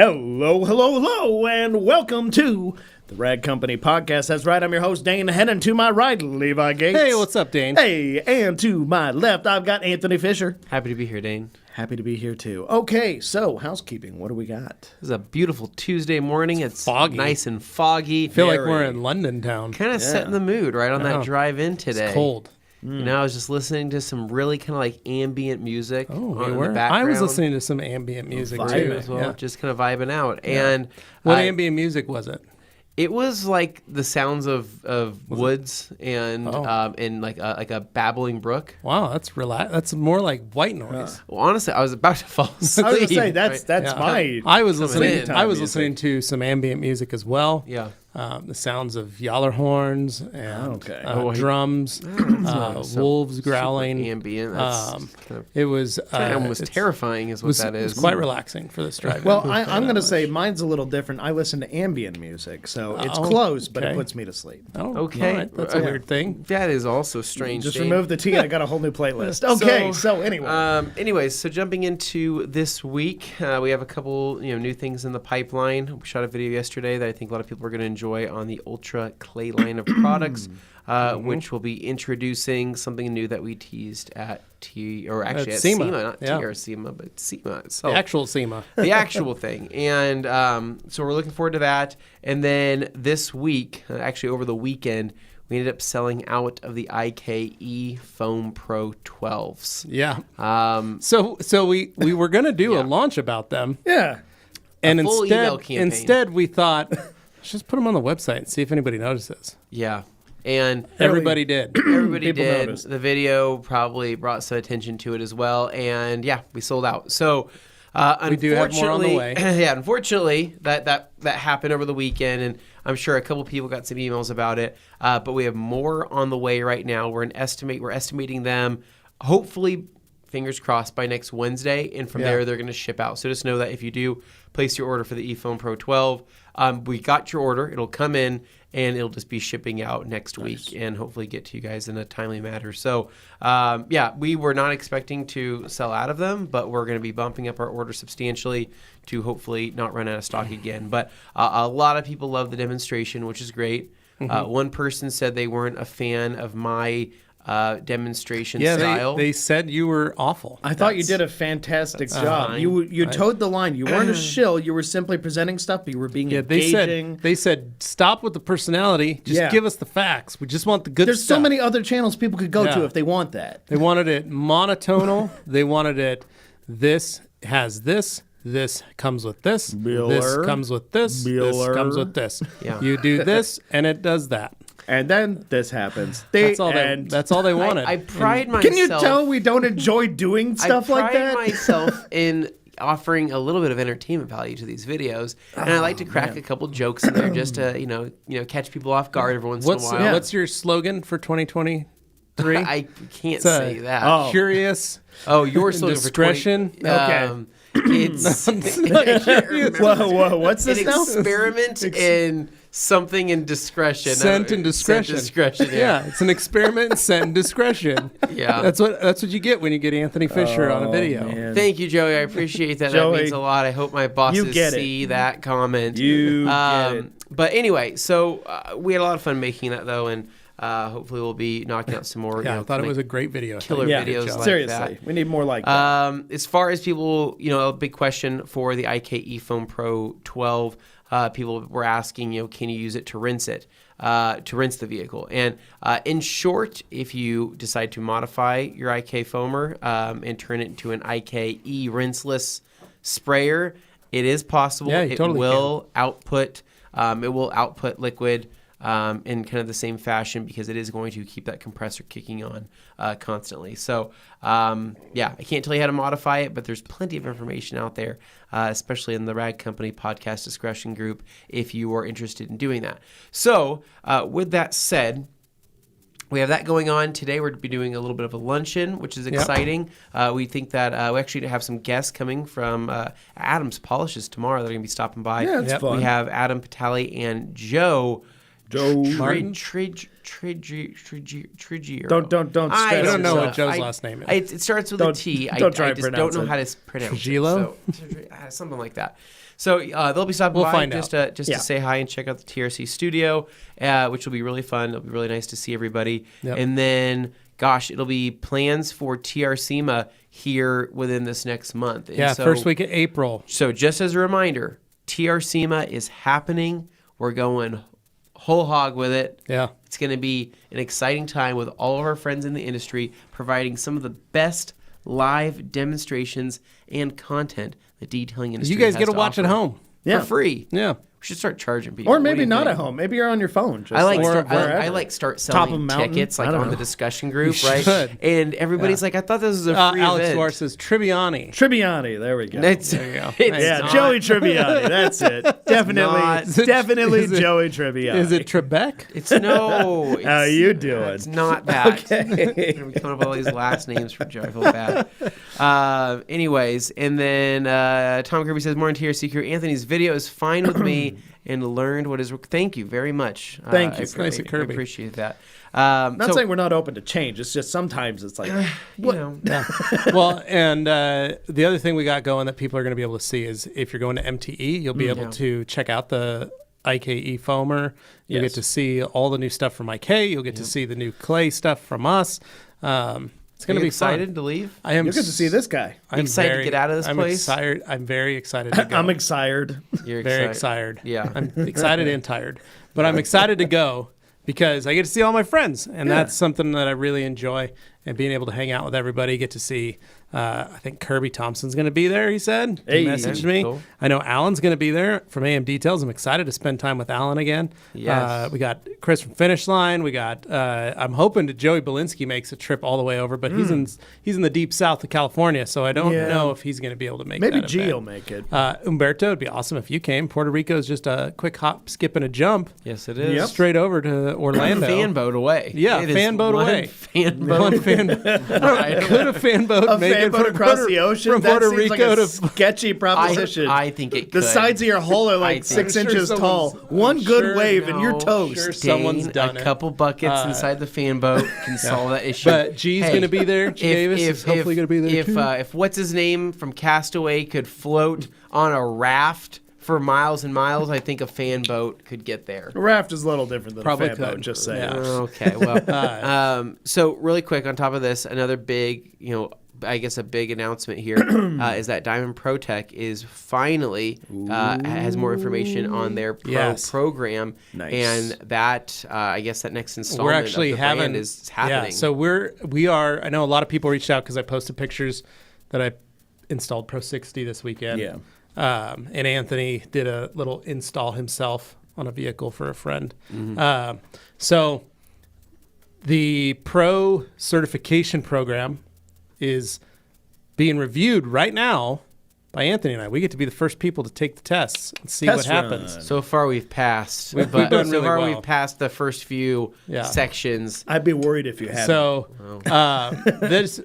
Hello, and welcome to the Rag Company Podcast. That's right, I'm your host, Dane. Heading to my right, Levi Gates. Hey, what's up, Dane? Hey, and to my left, I've got Anthony Fisher. Happy to be here, Dane. Happy to be here, too. Okay, so housekeeping, what do we got? This is a beautiful Tuesday morning. It's foggy. Nice and foggy. I feel like we're in London town. Kind of setting the mood right on that drive in today. It's cold. You know, I was just listening to some really kind of like ambient music Oh, on we the were. background. I was listening to some ambient music too. as well, Yeah. just kind of vibing out. And What ambient music was it? it was like the sounds of woods and like a babbling brook. Wow, that's That's more like white noise. Well, honestly, I was about to fall asleep. I was going to say, that's Yeah. my... I was in. listening to some ambient music as well. Yeah. The sounds of yaller horns and drums, wolves growling. Ambient. That's kind of, It was almost terrifying is what that is. It's quite relaxing for this drive. Well, I'm going to say mine's a little different. I listen to ambient music, so it's close, but it puts me to sleep. Oh, okay. all right. That's a weird thing. That is also strange. Just Dane. remove the T and I got a whole new playlist. Okay, so anyway. Anyways, so jumping into this week, we have a couple new things in the pipeline. We shot a video yesterday that I think a lot of people are going to enjoy on the Ultra Clay line of products, which will be introducing something new that we teased at SEMA, not TRC, but SEMA itself. The actual SEMA. The actual thing. And so we're looking forward to that. And then this week, actually over the weekend, we ended up selling out of the IKE Foam Pro 12s. Yeah. So we were going to do a launch about them. Yeah. And full email campaign. instead we thought, let's just put them on the website and see if anybody notices. Yeah. And everybody did. Everybody did. Noticed. The video probably brought some attention to it as well. And yeah, we sold out. So we do have more on the way. Yeah, unfortunately, that happened over the weekend, and I'm sure a couple people got some emails about it. But we have more on the way right now. We're estimating them, hopefully, fingers crossed, by next Wednesday, and from there they're going to ship out. So just know that if you do place your order for the eFoam Pro 12, we got your order. It'll come in, and it'll just be shipping out next week and hopefully get to you guys in a timely manner. So, we were not expecting to sell out of them, but we're going to be bumping up our order substantially to hopefully not run out of stock again. But a lot of people love the demonstration, which is great. One person said they weren't a fan of my demonstration style. They said you were awful. I thought you did a fantastic job. You towed the line. You weren't a shill. You were simply presenting stuff, but you were being engaging. They said stop with the personality. Just give us the facts. We just want the good There's stuff. so many other channels people could go to if they want that. They wanted it monotonal. They wanted it, this has this. This comes with this. This comes with this. This comes with this. Yeah. You do this, and it does that. And then this happens. That's all they wanted. I pride myself. Can you tell we don't enjoy doing stuff like that? I pride myself in offering a little bit of entertainment value to these videos, and I like to crack a couple jokes in there just to catch people off guard every once in a while. What's your slogan for 2023? I can't say that. Curious. Oh, your slogan discretion. For 20, Okay. It's Whoa, what's this now? Experiment in something in discretion. Scent and discretion. Scent discretion. Yeah, it's an experiment in scent and discretion. Yeah, that's what you get when you get Anthony Fisher on a video. Man. Thank you, Joey. I appreciate that. Joey, that means a lot. I hope my bosses see that comment. You get it. But anyway, so we had a lot of fun making that though, and hopefully we'll be knocking out some more. I thought it was a great video. Killer videos like seriously, that. we need more like that. As far as people, a big question for the IKE Foam Pro 12, people were asking, can you use it to rinse it, to rinse the vehicle? And in short, if you decide to modify your IK foamer and turn it into an IKE rinseless sprayer, it is possible. Yeah, you totally will output. It will output liquid. In kind of the same fashion because it is going to keep that compressor kicking on constantly. So, I can't tell you how to modify it, but there's plenty of information out there, especially in the Rag Company Podcast Discretion group, if you are interested in doing that. So, with that said, we have that going on. Today we're going to be doing a little bit of a luncheon, which is exciting. We think that we actually have some guests coming from Adam's Polishes tomorrow. They're going to be stopping by. Yeah, it's fun. We have Adam Patali and Joe Joe Martin? Trigiro. Don't stress I don't know what yourself. Joe's last name is. It starts with a T. Don't try I and just pronounce don't know it. how to pronounce Trujillo? it. So, something like that. So they'll be stopping by find just out. to say hi and check out the TRC studio, which will be really fun. It'll be really nice to see everybody. Yep. And then, gosh, it'll be plans for TRCMA here within this next month. And Yeah, so, first week of April. So just as a reminder, TRCMA is happening. We're going whole hog with it. Yeah. It's going to be an exciting time with all of our friends in the industry providing some of the best live demonstrations and content the detailing industry You guys has get to watch offer at home. Yeah. for free. Yeah. We should start charging people. Or What do maybe you not think? at home. Maybe you're on your phone. Just I like wherever. start Top of selling mountain? tickets I like don't on the know. discussion group, You right? should. And everybody's like, I thought this was a free Alex event. Suarez says Tribbiani. Tribbiani. There we go. It's, There you go. it's yeah, not- Joey Tribbiani. That's it. Definitely, not- definitely Is it- Joey Tribbiani. Is it Trebek? It's no. It's, How you doing? It's not that. Okay. I'm coming up with all these last names for Joe. I feel bad. Anyways, and then Tom Kirby says, more on TRC crew. Anthony's video is fine with me and learned what is. Thank you very much. Thank you. I, It's nice of Kirby. I appreciate that. Not So, saying we're not open to change. It's just sometimes it's like, you know, Well, and the other thing we got going that people are going to be able to see is if you're going to MTE, you'll be able Yeah. to check out the IKE foamer. You'll Yes. get to see all the new stuff from IK. You'll get to see the new clay stuff from us. It's going to be excited fun. to leave. I am you'll get to see this guy. I'm excited to get out of this I'm place? Excited, I'm very excited to go. I'm excited. You're very excited. Yeah. I'm excited and tired, but I'm excited to go because I get to see all my friends, and that's something that I really enjoy. And being able to hang out with everybody, get to see. I think Kirby Thompson's going to be there. He said. Hey. He messaged me. Cool. I know Alan's going to be there from AM Details. I'm excited to spend time with Alan again. Yes. We got Chris from Finish Line. We got. I'm hoping that Joey Belinsky makes a trip all the way over, but he's in the deep south of California, so I don't Yeah. know if he's going to be able to make. Maybe that G event. will make it. Umberto, it'd be awesome if you came. Puerto Rico is just a quick hop, skip, and a jump Yes, it is. Yep. straight over to Orlando. Fan boat away. Yeah, It is fan boat one away. Fan boat. One fan, could a fan boat A make fan it boat from across Puerto, the ocean? from That Puerto seems Rico like a to? sketchy proposition. I think it the could. sides of your hull are I like think- 6 I'm sure inches tall. someone's- One I'm good sure- wave and you're No, toast. sure Dane, someone's done a it. couple buckets inside the fan boat can solve that issue. But G's going to be there. G Davis is hopefully going to be there too. If what's his name from Castaway could float on a raft for miles and miles, I think a fan boat could get there. A raft is a little different than Probably a fan boat, could. just saying. Yeah. Okay, well, so really quick on top of this, another big, I guess a big announcement here is that Diamond Pro Tech is finally has more information on their pro program, Nice. and that I guess that next installment We're actually of the having brand is happening. Yeah, so we are. I know a lot of people reached out because I posted pictures that I installed Pro 60 this weekend. Yeah. And Anthony did a little install himself on a vehicle for a friend. So the pro certification program is being reviewed right now by Anthony and I. We get to be the first people to take the tests and see Test what happens. run. So far, we've passed. We've but done so really far, well. we've passed the first few Yeah. sections. I'd be worried if you hadn't. So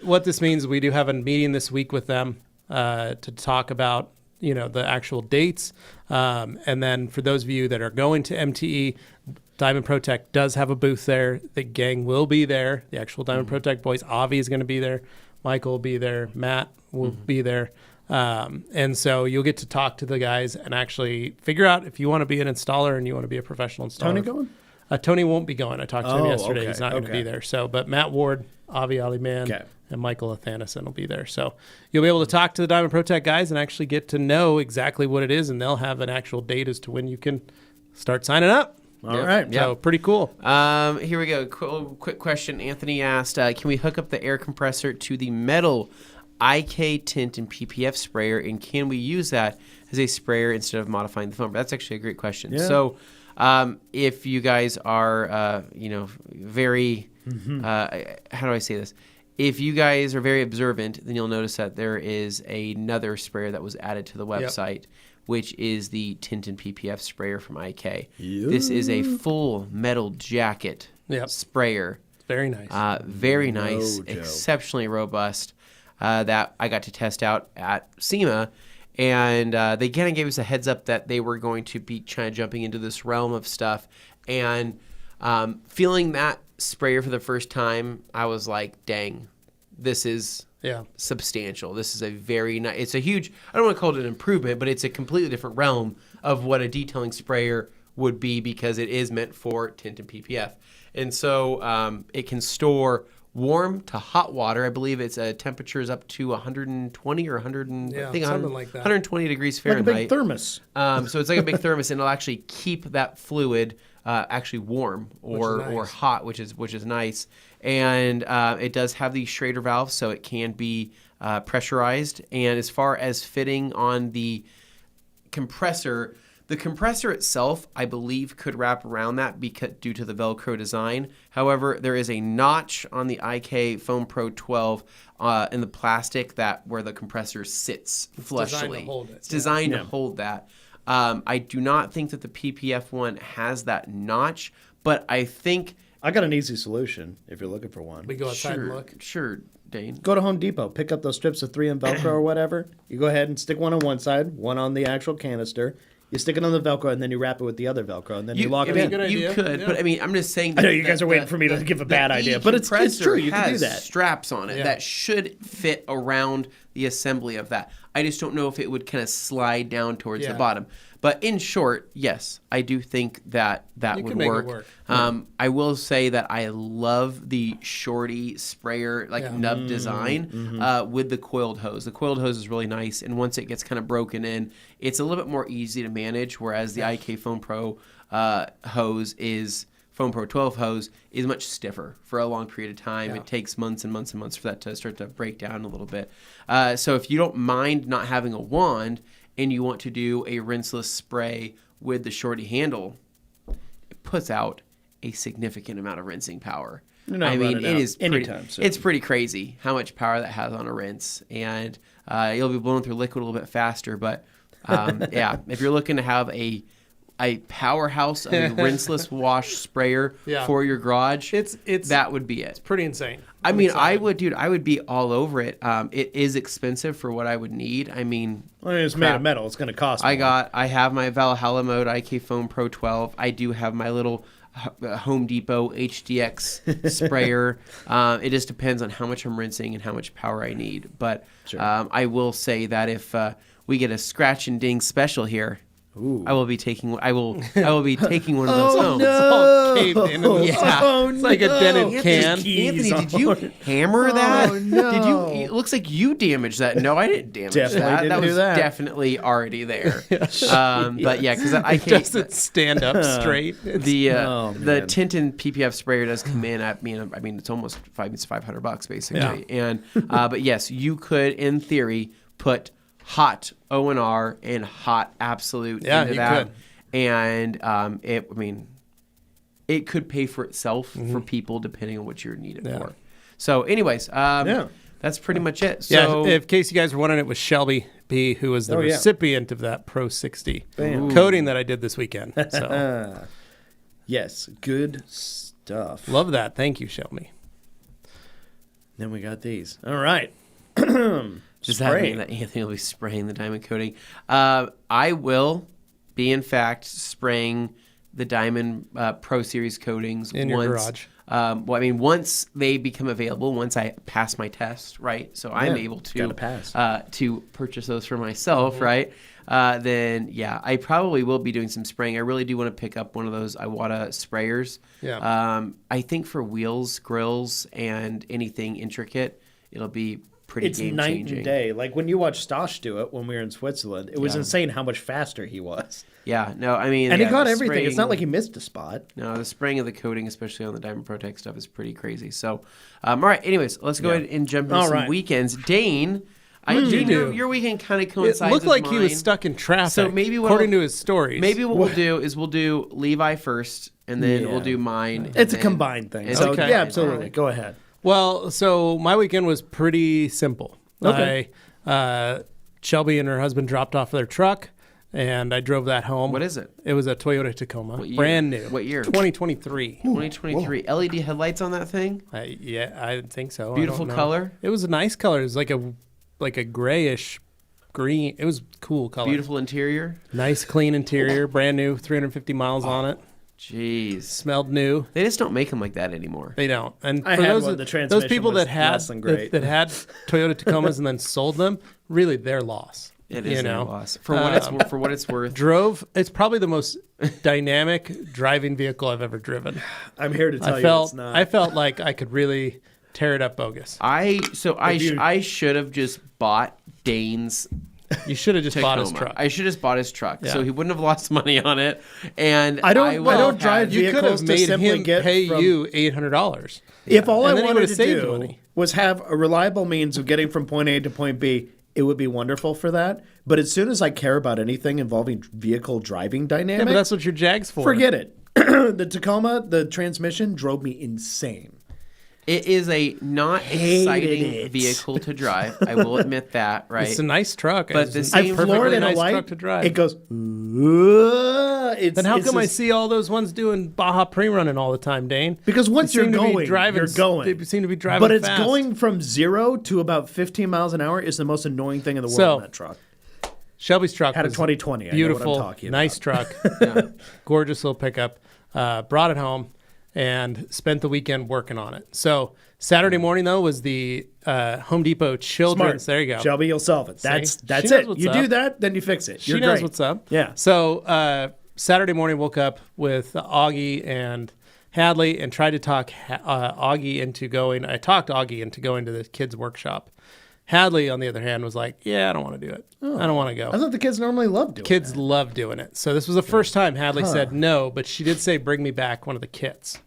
what this means, we do have a meeting this week with them to talk about the actual dates, and then for those of you that are going to MTE, Diamond Pro Tech does have a booth there. The gang will be there. The actual Diamond Pro Tech boys. Avi is going to be there. Michael will be there. Matt will be there. And so you'll get to talk to the guys and actually figure out if you want to be an installer and you want to be a professional installer. Tony going? Tony won't be going. I talked to him yesterday. okay, He's not going to okay. be there. So, but Matt Ward, Avi Aliman, Okay. and Michael Athanasson will be there. So you'll be able to talk to the Diamond Pro Tech guys and actually get to know exactly what it is, and they'll have an actual date as to when you can start signing up. All right. Yeah. So pretty cool. Here we go. Quick question. Anthony asked, can we hook up the air compressor to the metal IK tint and PPF sprayer, and can we use that as a sprayer instead of modifying the foam? That's actually a great question. Yeah. So if you guys are, very, how do I say this? If you guys are very observant, then you'll notice that there is another sprayer that was added to the website, which is the tint and PPF sprayer from IK. This is a full metal jacket sprayer. Very nice. Very nice, Joe. exceptionally robust, that I got to test out at SEMA. And they kind of gave us a heads up that they were going to be kind of jumping into this realm of stuff And feeling that sprayer for the first time, I was like, dang, this is substantial. This is a very nice, it's a huge, I don't want to call it an improvement, but it's a completely different realm of what a detailing sprayer would be, because it is meant for tint and PPF. And so it can store warm to hot water. I believe its temperatures up to 120 or 100, I think something like that. 120 degrees Fahrenheit. Like a big thermos. So it's like a big thermos, and it'll actually keep that fluid actually warm or hot, which is nice. And it does have the Schrader valve, so it can be pressurized. And as far as fitting on the compressor itself, I believe, could wrap around that due to the Velcro design. However, there is a notch on the IK Foam Pro 12 in the plastic where the compressor sits flushly. It's designed to hold that. I do not think that the PPF one has that notch, but I think... I got an easy solution if you're looking for one. We go outside and look. Sure, Dane. Go to Home Depot, pick up those strips of 3M Velcro or whatever. You go ahead and stick one on one side, one on the actual canister. You stick it on the Velcro, and then you wrap it with the other Velcro, and then you lock it in. You could, but I mean, I'm just saying that... I know you guys are waiting for me to give a bad idea, but it's true. You can do that. Straps on it that should fit around the assembly of that. I just don't know if it would kind of slide down towards the bottom. But in short, yes, I do think that would work. I will say that I love the shorty sprayer, nub design with the coiled hose. The coiled hose is really nice, and once it gets kind of broken in, it's a little bit more easy to manage, whereas the IK Foam Pro Foam Pro 12 hose is much stiffer for a long period of time. Yeah. It takes months and months and months for that to start to break down a little bit. So if you don't mind not having a wand, and you want to do a rinseless spray with the shorty handle, it puts out a significant amount of rinsing power. I mean, it's pretty crazy how much power that has on a rinse, and you'll be blowing through liquid a little bit faster. But if you're looking to have a powerhouse of a rinseless wash sprayer for your garage, that would be it. It's pretty insane. I mean, I would be all over it. It is expensive for what I would need. I mean, it's made of metal. It's going to cost more. I have my Valhalla mode IK Foam Pro 12. I do have my little Home Depot HDX sprayer. It just depends on how much I'm rinsing and how much power I need. But I will say that if we get a scratch and ding special here, ooh. I will be taking one of those home. No. It's all caved in. It's like a dented can. Anthony, did you hammer that? Oh, no. It looks like you damaged that. No, I didn't damage that. That was definitely already there. But yeah, because I can't. Doesn't stand up straight. The tint and PPF sprayer does come in at it's almost $500 basically. Yeah. And but yes, you could in theory put hot O&R and hot absolute into that. Could. And it could pay for itself for people depending on what you need it for. So anyways, that's pretty much it. So in case you guys were wondering, it was Shelby B who was the recipient of that Pro 60 coating that I did this weekend. So. Yes, good stuff. Love that. Thank you, Shelby. Then we got these. All right. Does that mean that Anthony will be spraying the diamond coating? I will be, in fact, spraying the Diamond Pro Series coatings in your garage. Once they become available, once I pass my test, right? So I'm able to purchase those for myself, right? Then I probably will be doing some spraying. I really do want to pick up one of those Iwata sprayers. Yeah. I think for wheels, grills, and anything intricate, it'll be pretty game-changing. Night and day. Like when you watch Stosh do it when we were in Switzerland, it was insane how much faster he was. Yeah, no, I mean... And he got everything. It's not like he missed a spot. No, the spraying of the coating, especially on the Diamond Protect stuff, is pretty crazy. So, all right, anyways, let's go ahead and jump into some weekends. Dane, your weekend kind of coincides with mine. It looked like he was stuck in traffic, so maybe according to his stories. Maybe what we'll do is we'll do Levi first, and then we'll do mine. It's a combined thing. So, yeah, absolutely. Go ahead. Well, so my weekend was pretty simple. Okay. Shelby and her husband dropped off their truck, and I drove that home. What is it? It was a Toyota Tacoma, brand new. What year? 2023. 2023. Whoa. LED headlights on that thing? I think so. Beautiful color? It was a nice color. It was like a grayish green. It was cool color. Beautiful interior? Nice, clean interior, brand new, 350 miles on it. Jeez. Smelled new. They just don't make them like that anymore. They don't. And I for had those, one, the those transmission people was that had less than great. that had Toyota Tacomas and then sold them, really their loss. It is their know? loss. For what it's worth. It's probably the most dynamic driving vehicle I've ever driven. I'm here to tell it's not. I felt like I could really tear it up bogus. I should have just bought Dane's You should have just Tacoma. bought his truck. I should have just bought his truck, Yeah. so he wouldn't have lost money on it. And I don't drive You could have vehicles to made simply him get pay from- you $800. If all And I then he wanted would've to saved do money. was have a reliable means of getting from point A to point B, it would be wonderful for that. But as soon as I care about anything involving vehicle driving Yeah, dynamic, but that's what your Jag's for. forget it. The Tacoma, the transmission drove me insane. it is a not Hated exciting it. vehicle to drive. I will admit that, right? It's a nice truck. But It's the a same- I Perfectly floored in a nice light. truck to drive. It goes. Then how come I see all those ones doing Baja pre-running all the time, Dane? Because once They you're seem to be going, driving, you're going. They seem to be driving But it's fast. going from 0 to about 15 miles an hour is the most annoying thing in the world So, in that truck. Shelby's truck Had a was 2020. beautiful, I know what I'm talking nice about. truck, gorgeous little pickup. Brought it home and spent the weekend working on it. So Saturday morning though was the Home Depot Children's. Smart. There you go. Shelby, you'll solve it. That's She that's knows it. what's You up. do that, then you fix it. She You're knows great. what's up. Yeah. So Saturday morning, woke up with Augie and Hadley and tried to talk Augie into going. I talked Augie into going to the kids' workshop. Hadley, on the other hand, was like, "Yeah, I don't want to do it. I don't want to go." I thought the kids normally love doing Kids that. love doing it. So this was the first time Hadley said no, but she did say, "Bring me back one of the kits,"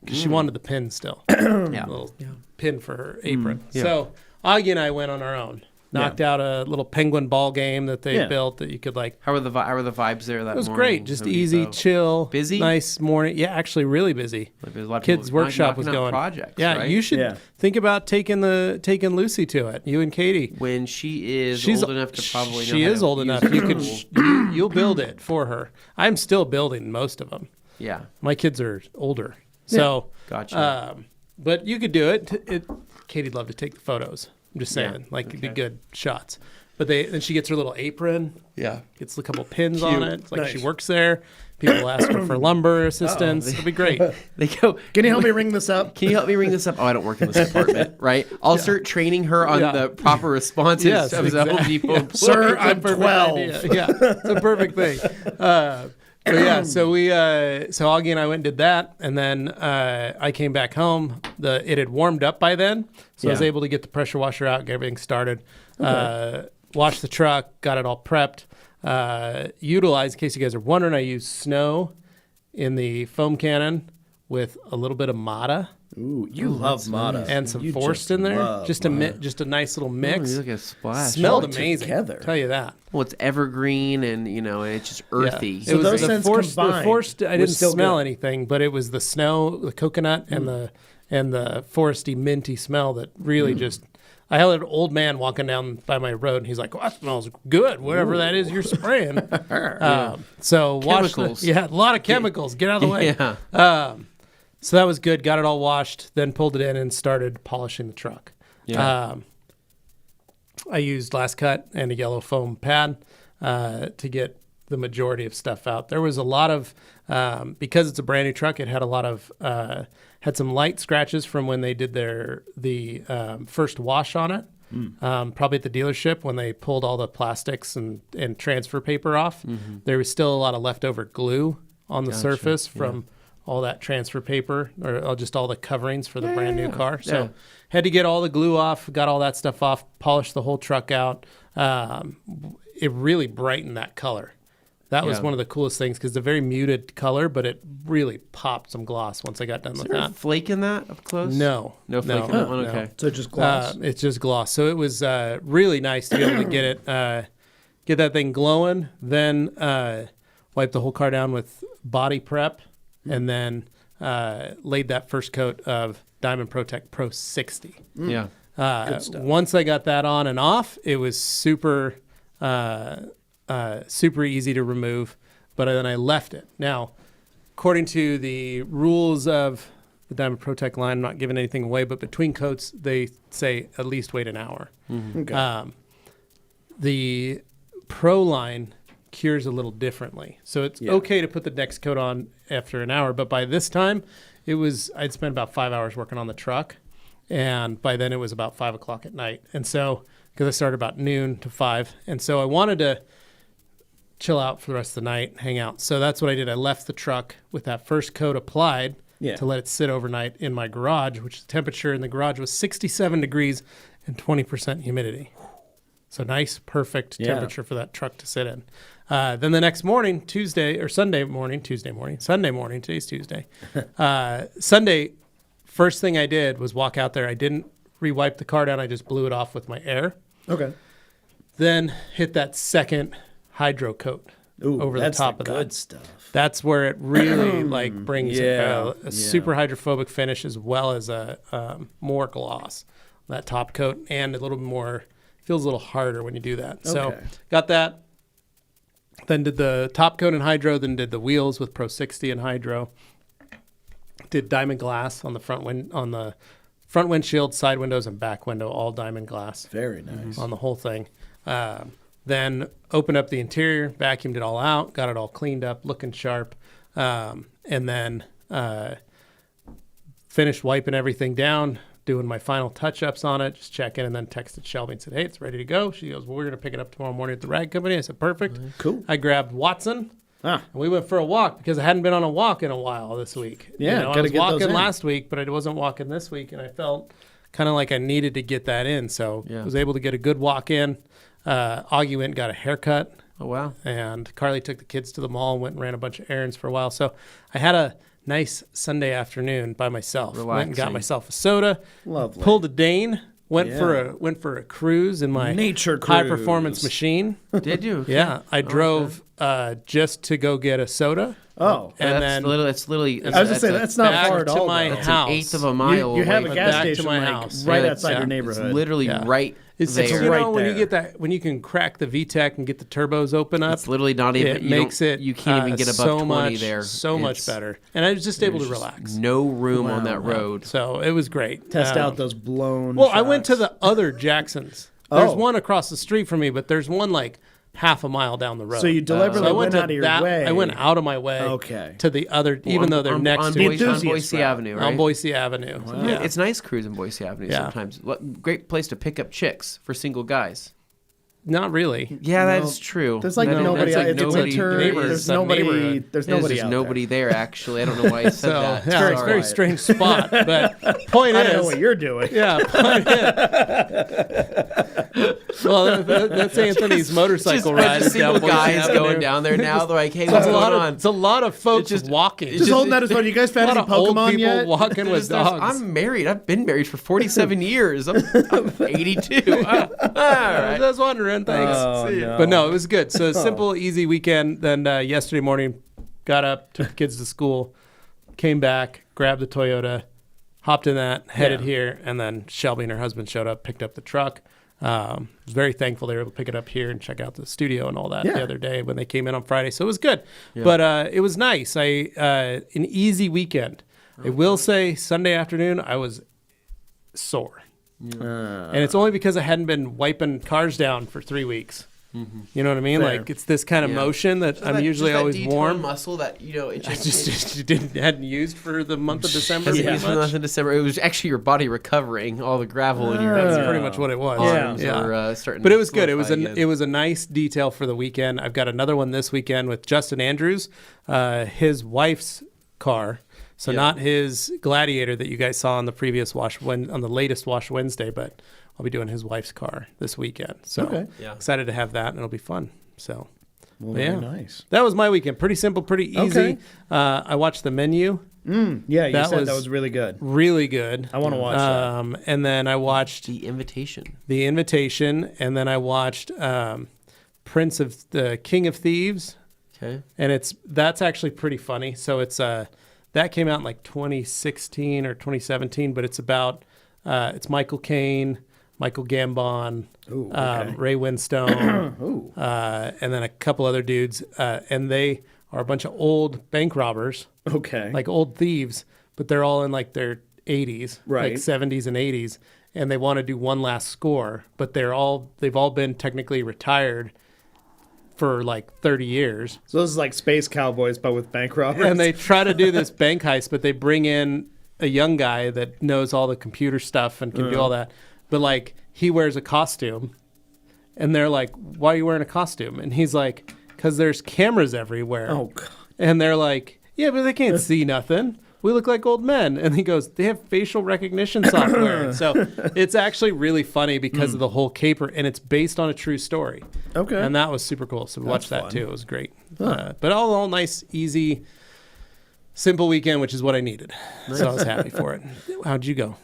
because she wanted the pin still. Yeah. A little pin for her apron. So Augie and I went on our own. Knocked out a little penguin ball game that they built that you could like. How were the vibes there that morning? It was great. Just Home easy, Depot? chill. Busy? Nice morning. Yeah, actually really busy. Like, there's a lot of Kids people workshop was knocking out going. projects, Yeah, right? you should Yeah. think about taking Lucy to it. You and Katie. When she is She's old enough to probably know She how is to old use enough. the You could tool. you'll build it for her. I'm still building most of them. Yeah. My kids are older. So Gotcha. but you could do it. Katie'd love to take the photos. I'm just saying, it'd be good shots. But then she gets her little apron. Yeah. Gets a couple pins on Cute. it. It's like she Nice. works there. People ask her for lumber assistance. It'll be great. They go, Can you help me ring this up? "Can you help me ring this up?" "Oh, I don't work in this department," right? I'll start training her on Yeah. the proper responses Yes, of the Home exactly. Depot Yeah. employees. Sir, It's a I'm perfect 12. idea. Yeah, it's a perfect thing. But yeah, so Augie and I went and did that, and then I came back home. It had warmed up by then, so I was Yeah. able to get the pressure washer out, get everything started, washed the truck, got it all prepped. Utilized, in case you guys are wondering, I used snow in the foam cannon with a little bit of Mata Ooh, you love Mata. and some You Forest just in there, love just a nice little Oh, mix. you look at a splash. Smelled All amazing. together. Tell you that. Well, it's evergreen and it's just earthy. Yeah. So It was those the scents forced. The combined forced. I was didn't still smell good. anything, but it was the snow, the coconut, and the foresty minty smell that really just. I had an old man walking down by my road, and he's like, "Oh, that smells good. Whatever that is, you're spraying." So Chemicals. a lot of chemicals. Get out of the way. Yeah. So that was good. Got it all washed, then pulled it in and started polishing the truck. Yeah. I used last cut and a yellow foam pad to get the majority of stuff out. There was a lot of because it's a brand new truck. It had a lot of had some light scratches from when they did the first wash on it. Probably at the dealership when they pulled all the plastics and transfer paper off. There was still a lot of leftover glue on the surface from all that transfer paper or just all the coverings for the brand new car. So had to get all the glue off, got all that stuff off, polished the whole truck out. It really brightened that color. That was one of the coolest things because it's a very muted color, but it really popped some gloss once I got done with Is there a that. flake in that up close? No flake in that one. no. Okay. So just gloss. It's just gloss. So it was really nice to be able to get that thing glowing, then wipe the whole car down with body prep, and then laid that first coat of Diamond Protect Pro 60. Yeah. Once I got that on and off, it was super easy to remove, but then I left it. Now, according to the rules of the Diamond Protect line, I'm not giving anything away, but between coats, they say at least wait an hour. Okay. The Pro line cures a little differently. So it's okay to put the next coat on after an hour. But by this time, I'd spent about 5 hours working on the truck. And by then it was about 5 o'clock at night. And so, because I started about noon to 5. And so I wanted to chill out for the rest of the night, hang out. So that's what I did. I left the truck with that first coat applied to let it sit overnight in my garage, which the temperature in the garage was 67 degrees and 20% humidity. So nice, perfect temperature for that truck to sit in. Then the next morning, Sunday morning, today's Tuesday. Sunday, first thing I did was walk out there. I didn't re-wipe the car down. I just blew it off with my air. Okay. Then hit that second hydro coat over the top of that. Good stuff. That's where it really brings a super hydrophobic finish as well as a more gloss. That top coat and a little more, feels a little harder when you do that. Okay. So got that. Then did the top coat in hydro. Then did the wheels with Pro 60 in hydro. Did diamond glass on the front windshield, side windows, and back window, all diamond glass. Very nice on the whole thing. Then opened up the interior, vacuumed it all out, got it all cleaned up, looking sharp, and then finished wiping everything down, doing my final touch-ups on it, just checking, and then texted Shelby and said, hey, it's ready to go. She goes, well, we're going to pick it up tomorrow morning at the rag company. I said, perfect. Cool. I grabbed Watson, and we went for a walk because I hadn't been on a walk in a while this week. Yeah, I was walking last week, but I wasn't walking this week, and I felt kind of like I needed to get that in, so I was able to get a good walk in. Augie went and got a haircut. Oh, wow. And Carly took the kids to the mall and went and ran a bunch of errands for a while. So I had a nice Sunday afternoon by myself. Relaxing. Went and got myself a soda. Lovely. Pulled a Dane. Went for a cruise in my nature high performance machine. Did you? Okay. Yeah, I drove just to go get a soda. Oh, and then it's literally. I was gonna say that's not far at all. To my house. An eighth of a mile. You have a gas back station to my house. right outside your neighborhood. It's literally right It's there. You right know, when there. you get that, when you can crack the VTEC and get the turbos open up, It's literally not even. You can't even get above so 20 much, there. So much better, and I was just able to relax. No room on that road. So it was great. Test out those blown. Well, shots. I went to the other Jacksons. There's one across the street from me, but there's one like half a mile down the road. So you deliberately went out of your way. I went out of my way to the other, even though they're next to each other. On Boise Avenue, right? On Boise Avenue. Wow. Yeah. It's nice cruising Boise Avenue sometimes. Great place to pick up chicks for single guys. Not really. Yeah, that's true. There's like nobody. It's winter. There's nobody. There's nobody there. Actually, I don't know why I said that. Yeah, it's a very strange spot. But point I is, don't know what you're doing. Yeah. Point is, well, that's Anthony's motorcycle ride. Just single guys going down there now. They're like, hey, what's going on? It's a lot of folks just walking. Just holding that as fun. You guys found any Pokemon yet? Walking with dogs. I'm married. I've been married for 47 years. I'm 82. All right. I was wondering. Thanks. No. But no, it was good. So a simple, easy weekend. Then yesterday morning, got up, took the kids to school, came back, grabbed the Toyota, hopped in that, headed here, and then Shelby and her husband showed up, picked up the truck. Was very thankful they were able to pick it up here and check out the studio and all that the other day when they came in on Friday. So it was good. Yeah. But it was nice. An easy weekend. I will say Sunday afternoon, I was sore. And it's only because I hadn't been wiping cars down for 3 weeks. Mm-hmm. You know what I mean? Fair. Like it's this kind of motion that I'm usually always warm. Muscle that it just hadn't used for the month of December. For the month of December, it was actually your body recovering all the gravel in your. That's pretty much what it was. But it was good. It was a nice detail for the weekend. I've got another one this weekend with Justin Andrews, his wife's car. So not his Gladiator that you guys saw on the previous on the latest Wash Wednesday, but I'll be doing his wife's car this weekend. So excited to have that, and it'll be fun. So very nice. That was my weekend. Pretty simple, pretty easy. Okay. I watched The Menu. Yeah, you said that was really good. Really good. I want to watch that. And then I watched The Invitation, and then I watched Prince of the King of Thieves. Okay. And that's actually pretty funny. So it's that came out in like 2016 or 2017, but it's about it's Michael Caine, Michael Gambon, Ray Winstone, and then a couple other dudes, and they are a bunch of old bank robbers, like old thieves, but they're all in like their 80s, like 70s and 80s, and they want to do one last score, but they've all been technically retired for like 30 years. So this is like Space Cowboys, but with bank robbers. And they try to do this bank heist, but they bring in a young guy that knows all the computer stuff and can do all that. But like he wears a costume, and they're like, "Why are you wearing a costume?" And he's like, "Because there's cameras everywhere." Oh, God. And they're like, "Yeah, but they can't see nothing. We look like old men." And he goes, "They have facial recognition software." And so it's actually really funny because of the whole caper, and it's based on a true story. Okay. And that was super cool. So we watched that fun. too. It was great. But all nice, easy, simple weekend, which is what I needed. So I was happy for it. How'd you go?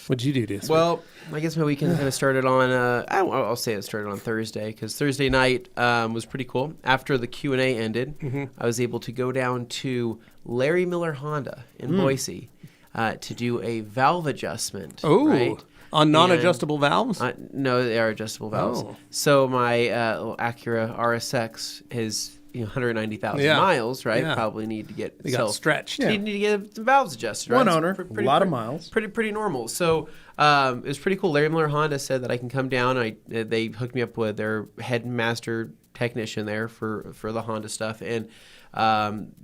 What'd you do this week? Well, I guess my weekend kind of started on. I'll say it started on Thursday because Thursday night was pretty cool. After the Q&A ended, I was able to go down to Larry Miller Honda in Boise to do a valve adjustment. Oh, right? on non-adjustable valves? No, they are adjustable valves. Oh. So my little Acura RSX is 190,000 Yeah. miles, right? Yeah. Probably need to get They got stretched. Need to get the valves adjusted. Right? One It's owner, a lot of miles. Pretty normal. So it was pretty cool. Larry Miller Honda said that I can come down. They hooked me up with their headmaster technician there for the Honda stuff, and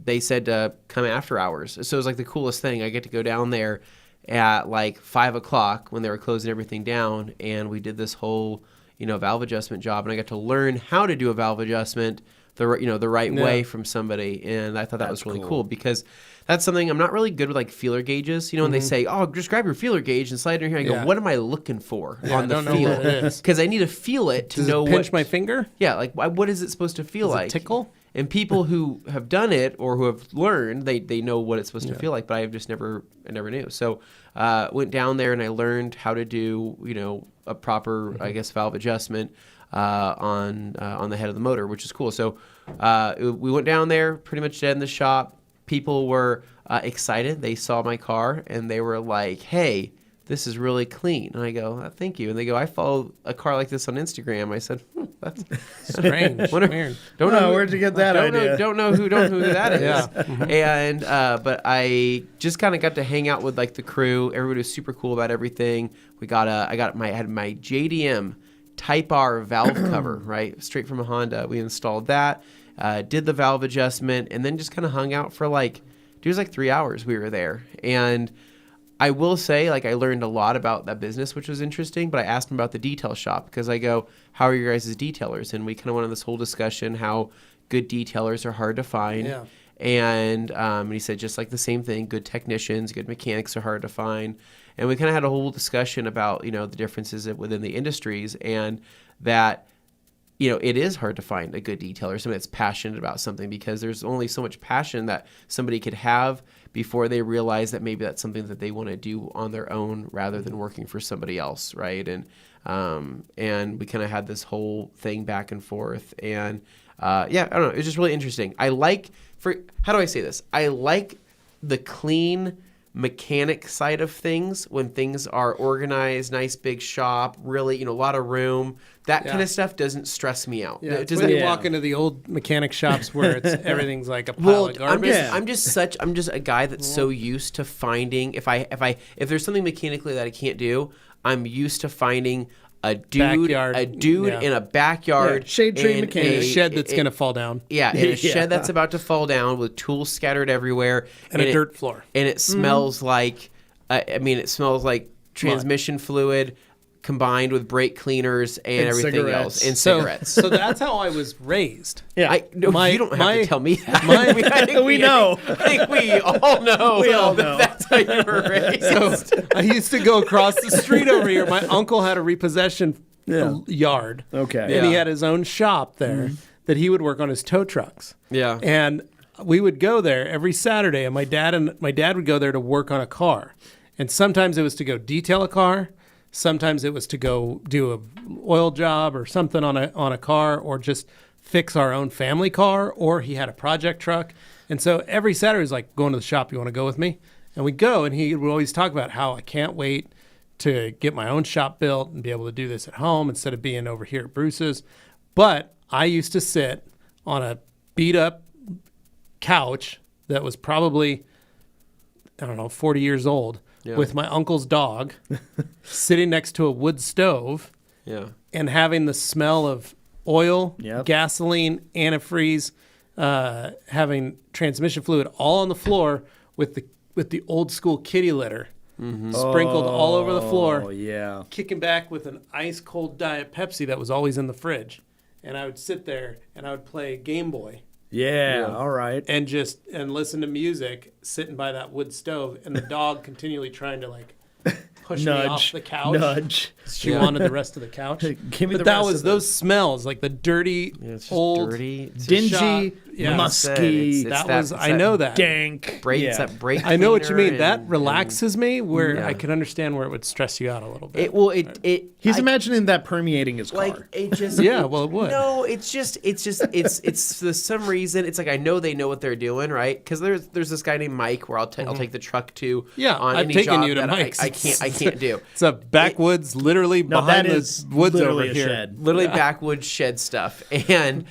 they said to come after hours. So it was like the coolest thing. I get to go down there at like 5 o'clock when they were closing everything down, and we did this whole valve adjustment job, and I got to learn how to do a valve adjustment the right way from somebody, and I thought that was really cool because that's something I'm not really good with, like feeler gauges. When they say, "Oh, just grab your feeler gauge and slide it in here," I go, "What am I looking for on the I don't know feel?" what it is. Because I need to feel it to Does know it pinch what. my finger? Yeah, like what is it supposed to feel Does it like? tickle? And people who have done it or who have learned, they know what it's supposed to feel like, but I've just never knew. So went down there and I learned how to do a proper I guess valve adjustment on the head of the motor, which is cool. So we went down there, pretty much dead in the shop. People were excited. They saw my car and they were like, "Hey, this is really clean." And I go, "Thank you." And they go, "I follow a car like this on Instagram." I said, "That's Strange. Weird. Don't know where'd you get that idea? Don't know who that is. Yeah. And but I just kind of got to hang out with like the crew. Everybody was super cool about everything. I had my JDM Type R valve cover, right, straight from a Honda. We installed that, did the valve adjustment, and then just kind of hung out for it was like 3 hours we were there. And I will say, I learned a lot about that business, which was interesting, but I asked him about the detail shop because I go, "How are your guys' detailers?" And we kind of went on this whole discussion how good detailers are hard to find. Yeah. And he said just like the same thing, good technicians, good mechanics are hard to find. And we kind of had a whole discussion about, the differences within the industries and that, it is hard to find a good detailer, somebody that's passionate about something because there's only so much passion that somebody could have before they realize that maybe that's something that they want to do on their own rather than working for somebody else, right? And we kind of had this whole thing back and forth. And I don't know, it's just really interesting. How do I say this? I like the clean mechanic side of things when things are organized, nice big shop, really, a lot of room. That kind of stuff doesn't stress me out. Yeah, It when doesn't. you walk into the old mechanic shops where everything's like a pile of garbage. I'm just a guy that's so used to finding if there's something mechanically that I can't do, I'm used to finding a dude in a backyard, shade tree in mechanic. a shed that's going to fall down. Yeah, in a shed that's about to fall down with tools scattered everywhere And a dirt floor. and it smells like it smells like transmission fluid combined with brake cleaners and everything cigarettes. else and cigarettes. So that's how I was raised. Yeah. You don't have to tell me that. I think we know. I think we all know. We all know. That's how you were raised. So I used to go across the street over here. My uncle had a repossession yard. Okay. And he Yeah. had his own shop there that he would work on his tow trucks. Yeah. And we would go there every Saturday, and my dad would go there to work on a car. And sometimes it was to go detail a car. Sometimes it was to go do a oil job or something on a car, or just fix our own family car, or he had a project truck. And so every Saturday was like, "Going to the shop, you want to go with me?" And we go, and he would always talk about how I can't wait to get my own shop built and be able to do this at home instead of being over here at Bruce's. But I used to sit on a beat up couch that was probably, 40 years old, with my uncle's dog sitting next to a wood stove Yeah. and having the smell of oil, Yep. gasoline, antifreeze, having transmission fluid all on the floor with the old school kitty litter sprinkled all over the floor. Oh, yeah. Kicking back with an ice cold Diet Pepsi that was always in the fridge. And I would sit there and I would play Game Boy Yeah, all right. and listen to music sitting by that wood stove, and the dog continually trying to like push me off the couch. Nudge. She wanted the rest of the couch. Give me but the that rest was of those smells, like the dirty, It's just old, dirty. It's dingy, shot. Yeah. musky. It's that that- was. it's I that know that. dank. Brake, yeah. it's that brake I know what you cleaner mean. That and- relaxes me. Where Yeah. I can understand where it would stress you out a little bit. It well, it. He's I- imagining that permeating his car. like it just. Yeah, well, it would. No, it's for some reason. It's like I know they know what they're doing, right? Because there's this guy named Mike where I'll take the truck to. Yeah, on I've any taken job you to that Mike's. I can't do. It's a backwoods, literally no, behind that the is woods over literally a here. shed. Literally backwoods shed stuff, and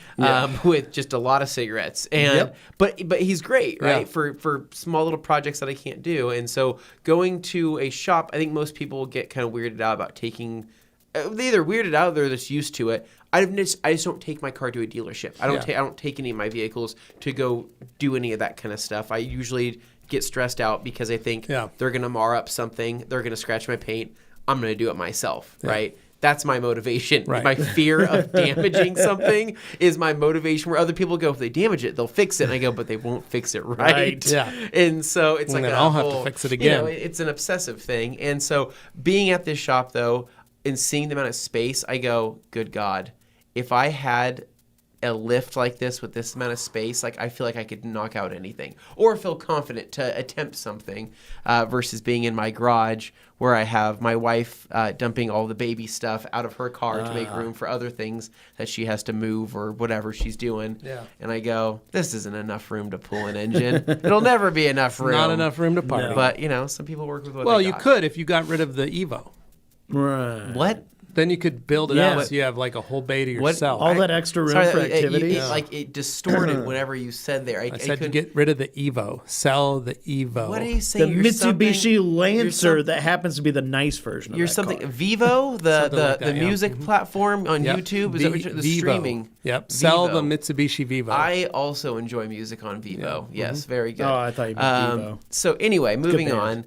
with just a lot of cigarettes, and Yep. but he's great, right? Yeah. For small little projects that I can't do, and so going to a shop, I think most people get kind of weirded out about taking. They either weirded out, or they're just used to it. I just don't take my car to a dealership. I don't take any of my vehicles to go do any of that kind of stuff. I usually get stressed out because I think they're gonna mar up something, they're gonna scratch my paint. I'm gonna do it myself, right? That's my motivation. Right. My fear of damaging something is my motivation. Where other people go, if they damage it, they'll fix it. And I go, but they won't fix it right. Right. Yeah. And so it's And like then I'll have to fix it again. It's an obsessive thing. And so being at this shop though, and seeing the amount of space, I go, good God, if I had a lift like this with this amount of space, like I feel like I could knock out anything or feel confident to attempt something versus being in my garage where I have my wife dumping all the baby stuff out of her car to make room for other things that she has to move or whatever she's doing. Yeah. And I go, this isn't enough room to pull an engine. It'll never be enough room. Not enough room to party. But, some people work with what Well, they you got. could if you got rid of the Evo. Right. What? Then you could build it Yeah. out so you have like a whole bay to What- yourself. All that extra room for activities. It distorted whatever you said there. I I said to couldn't- get rid of the Evo. Sell the Evo. What are you the saying? You're Mitsubishi something- Lancer that happens to be the nice version of You're that something car. Vivo, the Something like that, yeah. music platform on Yep. YouTube. Is that what the Vivo. streaming? Yep. Sell Vivo. the Mitsubishi Vivo. I also enjoy music on Vivo. Yes, very good. Oh, I thought you meant Vivo. So anyway, moving band. on.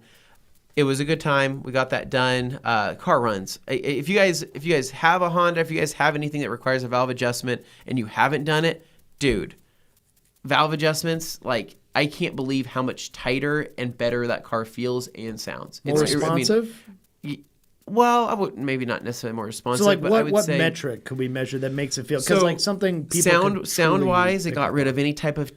It was a good time. We got that done. Car runs. If you guys have a Honda, if you guys have anything that requires a valve adjustment and you haven't done it, dude, valve adjustments, like I can't believe how much tighter and better that car feels and sounds. More responsive? Well, I would maybe not necessarily more responsive. So, like, but I would what say, metric could we measure that makes it feel? Because, So, like, something people could sound truly wise, it pick got up rid on. of any type of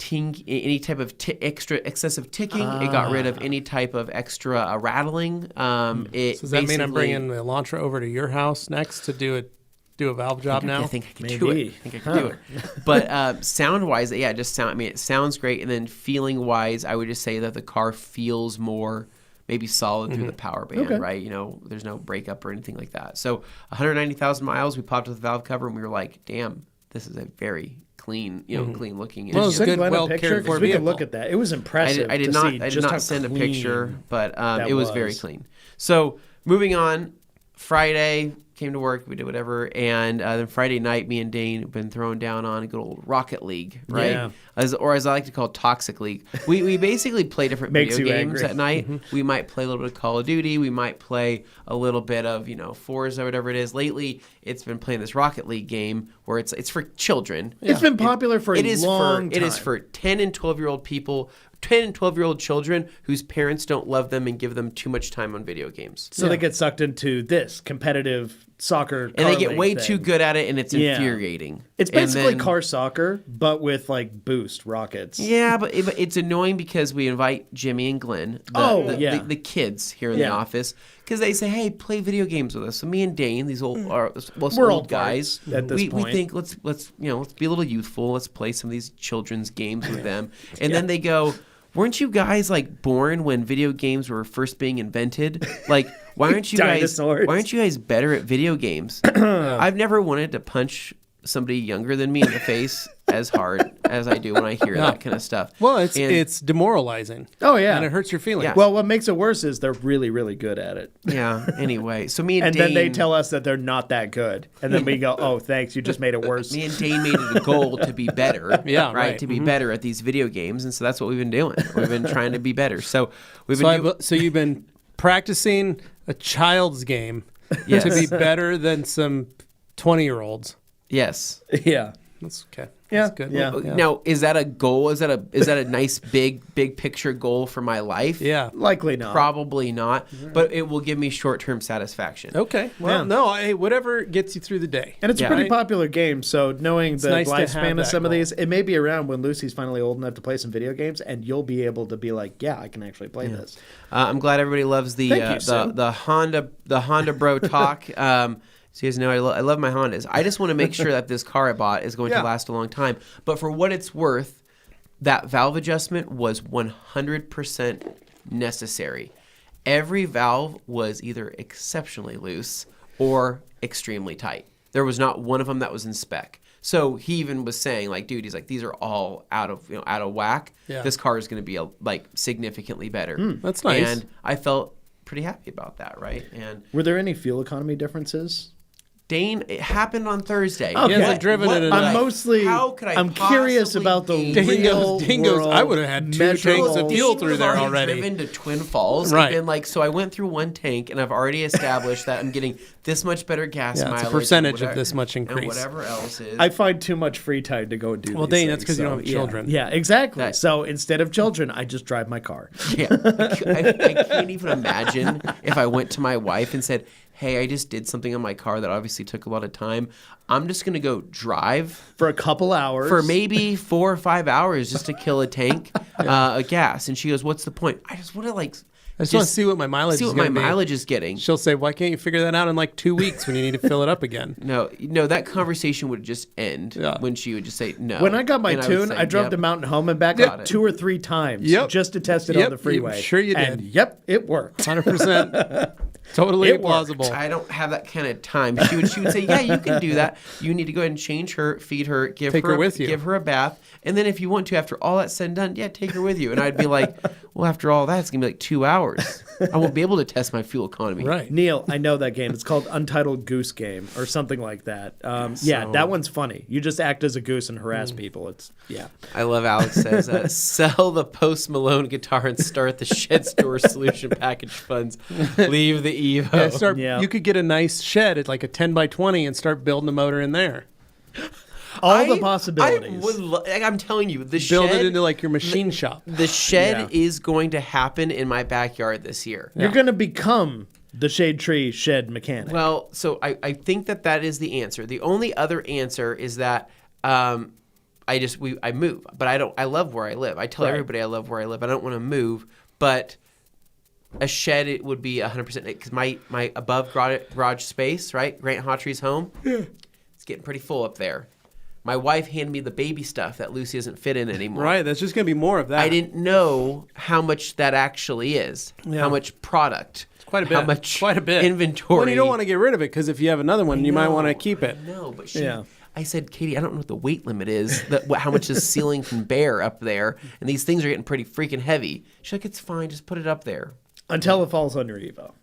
extra excessive ticking. It got rid of any type of extra rattling. It so does that mean I'm basically- bringing the Elantra over to your house next to do a valve job now? I think I can do it. Maybe. I think I can do it. But sound wise, yeah, just sound. I mean, it sounds great. And then feeling wise, I would just say that the car feels more maybe solid through the power band, Okay. right? There's no breakup or anything like that. So 190,000 miles, we popped with the valve cover, and we were like, damn, this is a very clean, clean looking Well, engine. it's Send good, Glenn a well picture, cared 'cause for we could vehicle. look at that. It was impressive. I did to not. see I did just how not send a clean picture, but that it was very was. clean. So moving on, Friday came to work. We did whatever, and then Friday night, me and Dane have been thrown down on a good old Rocket League, right? Yeah. As I like to call it, Toxic League. We basically play different Makes video you games angry. at night. We might play a little bit of Call of Duty. We might play a little bit of Forza or whatever it is. Lately, it's been playing this Rocket League game where it's for children. It's been popular for a long time. It is for 10 and 12-year-old people, 10 and 12-year-old children whose parents don't love them and give them too much time on video games. So they get sucked into this competitive soccer And they car get league way thing. too good at it, and it's Yeah. infuriating. It's And basically then- car soccer, but with like boost rockets. Yeah, but it's annoying because we invite Jimmy and Glenn, the kids here in the Yeah. office, because they say, "Hey, play video games with us." So me and Dane, these old, We're old guys, farts at this we point. think let's be a little youthful. Let's play some of these children's games with them, and then they go, "Weren't you guys like born when video games were first being invented? Like, why aren't you Dinosaurs. guys better at video games?" I've never wanted to punch somebody younger than me in the face as hard as I do when I hear that kind of stuff. Well, it's demoralizing. Oh, yeah. And it hurts your feelings. Yeah. Well, what makes it worse is they're really, really good at it. Yeah. Anyway, so me and And Dane, then they tell us that they're not that good. And then we go, oh, thanks, you just made it worse. me and Dane made it a goal to be better. Yeah, right. right. To be better at these video games, and so that's what we've been doing. We've been trying to be better. So we've been. So you've been practicing a child's game Yes. to be better than some 20-year-olds. Yes. Yeah. That's okay. Yeah, That's good. yeah. Now, is that a goal? Is that a nice big picture goal for my life? Yeah. Likely not. Probably not, but it will give me short-term satisfaction. Okay. Well, Yeah. no, hey, whatever gets you through the day. And it's a Yeah. pretty Right? popular game, so knowing the nice to have lifespan of that some of goal. these, it may be around when Lucy's finally old enough to play some video games, and you'll be able to be like, yeah, I can actually play this. I'm glad everybody loves the Thank you, Sue. the Honda Bro talk. So you guys know I love my Hondas. I just want to make sure that this car I bought is going to last a long time. But for what it's worth, that valve adjustment was 100% necessary. Every valve was either exceptionally loose or extremely tight. There was not one of them that was in spec. So he even was saying, like, dude, he's like, these are all out of whack. Yeah. This car is going to be like significantly better. That's nice. And I felt pretty happy about that, right? And Were there any fuel economy differences? Dane, it happened on Thursday. Okay. He hasn't driven it enough. I'm mostly. How could I I'm curious possibly about the be- Dane goes, real I would have had 2 tanks measurable- of fuel Dane through was there already. Driven to Twin Falls. Right. And been like, so I went through one tank, and I've already established that I'm getting this much better gas Yeah, it's a mileage. and percentage of whatever- this much increase. And whatever else is. I find too much free time to go and do. Well, these Dane, that's things, 'cause you don't have yeah. children. Yeah, exactly. That- So instead of children, I just drive my car. Yeah. I can't even imagine if I went to my wife and said, hey, I just did something on my car that obviously took a lot of time. I'm just going to go drive For a couple hours. for maybe 4 or 5 hours just to kill a tank of gas. And she goes, what's the point? I just want to I just want to see what my mileage see is what my going to be. mileage is getting. She'll say, why can't you figure that out in like 2 weeks when you need to fill it up again? No, that conversation would just end when she would just say no. When I got my And would Tune, say, I drove yep. the mountain home and back Got up it. 2 or 3 times Yep. just to test it Yep, on the freeway. sure you And did. yep, it worked. 100%. Totally It worked. plausible. I don't have that kind of time. She would say, yeah, you can do that. You need to go ahead and change her, feed her, Take her with you. give her a bath. And then if you want to, after all that's said and done, yeah, take her with you. And I'd be like, well, after all that, it's going to be like 2 hours. I won't be able to test my fuel economy. Right. Neil, I know that game. It's called Untitled Goose Game or something like that. Yeah, that one's funny. You just act as a goose and harass people. It's I love Alex says, sell the Post Malone guitar and start the Shed Store Solution Package funds. Leave the Evo. Yeah. You could get a nice shed at like a 10 by 20 and start building a motor in there. all the possibilities. I'm telling you, the Build shed, it into like your machine shop. the shed Yeah. is going to happen in my backyard this year. You're going to become the Shade Tree Shed Mechanic. Well, so I think that is the answer. The only other answer is that I move, but I love where I live. I tell Right. everybody I love where I live. I don't want to move, but a shed it would be 100% because my above garage space, right? Grant Hawtree's home. It's getting pretty full up there. My wife handed me the baby stuff that Lucy doesn't fit in anymore. Right. That's just going to be more of that. I didn't know how much that actually is. Yeah. How much product. Quite a bit. How much Quite a bit. inventory. Well, you don't want to get rid of it because if you have another one, you might want to keep it. No, but Yeah. I said, Katie, I don't know what the weight limit is, how much this ceiling can bear up there, and these things are getting pretty freaking heavy. She's like, it's fine, just put it up there. Until it falls on your Evo.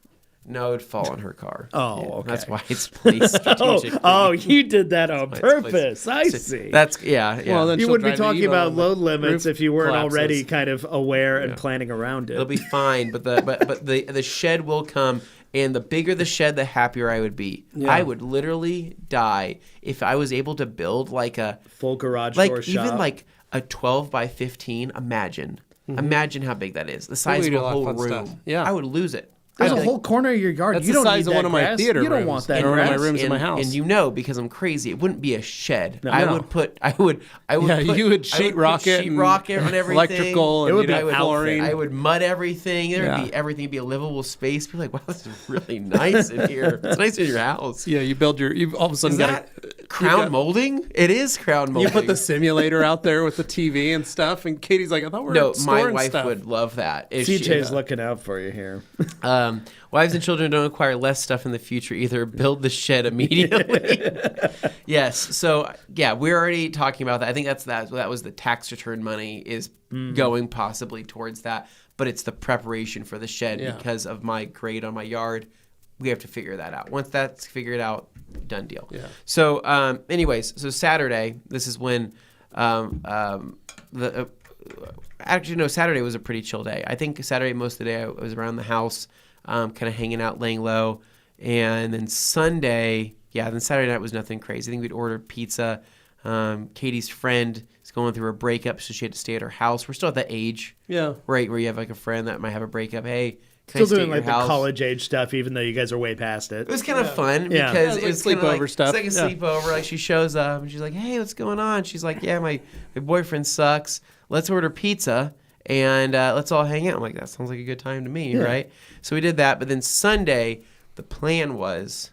No, it'd fall on her car. Oh, Yeah, okay. That's why it's placed strategically. Oh, you did that on That's why it's purpose. I placed- see. That's, yeah. Well, then You she'll wouldn't be drive the talking Evo about and the load limits roof if you weren't collapses. already kind of aware and planning around it. It'll be fine, but the shed will come, and the bigger the shed, the happier I would be. Yeah. I would literally die if I was able to build like a Full garage like door even shop. like a 12 by 15. Imagine how big that is. The size we of do a a lot of whole fun room. stuff. Yeah. I would lose it. There's I'd a be like, whole corner of your yard. That's you the don't size need of one that of my grass. theater You don't rooms. want that Or one of my grass. rooms in my and- house. And you know, because I'm crazy, it wouldn't be a shed. No. I No. would put Yeah, you would sheetrock it and sheetrock it on everything. electrical and It would you'd be have flooring. I would mud everything. There would Yeah. be everything. It'd be a livable space. Be like, wow, this is really nice in here. It's nice in your house. Yeah, you build your. You all of a sudden Is got that crown molding? It is crown molding. You put the simulator out there with the TV and stuff, and Katie's like, I thought we were No, my storing wife stuff. would love that. If CJ's looking out for you here. Wives and children don't acquire less stuff in the future either. Build the shed immediately. Yes. So yeah, we're already talking about that. I think that was the tax return money is going possibly towards that, but it's the preparation for the shed because of my grade on my yard. We have to figure that out. Once that's figured out, done deal. Yeah. So, anyways, so Saturday, this is when Saturday was a pretty chill day. I think Saturday, most of the day, I was around the house, kind of hanging out, laying low. And then Saturday night was nothing crazy. I think we'd ordered pizza. Katie's friend is going through a breakup, so she had to stay at her house. We're still at that age. Yeah. Right, where you have like a friend that might have a breakup. Hey, still doing like the college age stuff, even though you guys are way past it. It was kind of fun because it was sleepover stuff. It's like a sleepover. Like she shows up and she's like, "Hey, what's going on?" She's like, "Yeah, my boyfriend sucks. Let's order pizza and let's all hang out." I'm like, "That sounds like a good time to me, right?" So we did that. But then Sunday, the plan was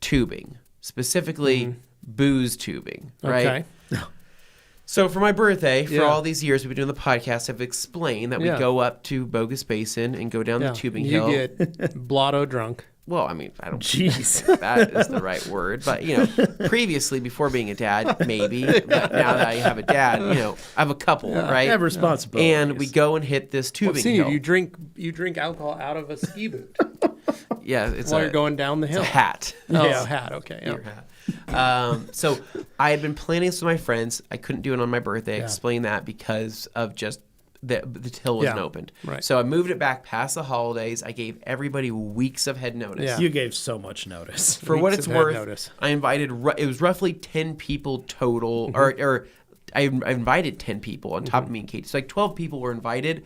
tubing, specifically booze tubing, right? Okay. So for my birthday, for all these years we've been doing the podcast, I've explained that we go up to Bogus Basin and go down the tubing hill. You get blotto drunk. Well, I mean, I don't think that is the right word. But, previously, before being a dad, maybe. But now that I have a dad, I have a couple, right? I have responsibilities. And we go and hit this tubing hill. You drink alcohol out of a ski boot. Yeah. It's while you're going down the hill. It's a hat. Oh, a hat. Okay. Yeah. Your hat. So I had been planning this with my friends. I couldn't do it on my birthday. I explained that because of just the hill wasn't opened. Right. So I moved it back past the holidays. I gave everybody weeks of head notice. Yeah. You gave so much notice. For what it's worth, I invited, it was roughly 10 people total, or I invited 10 people on top of me and Katie. So like 12 people were invited,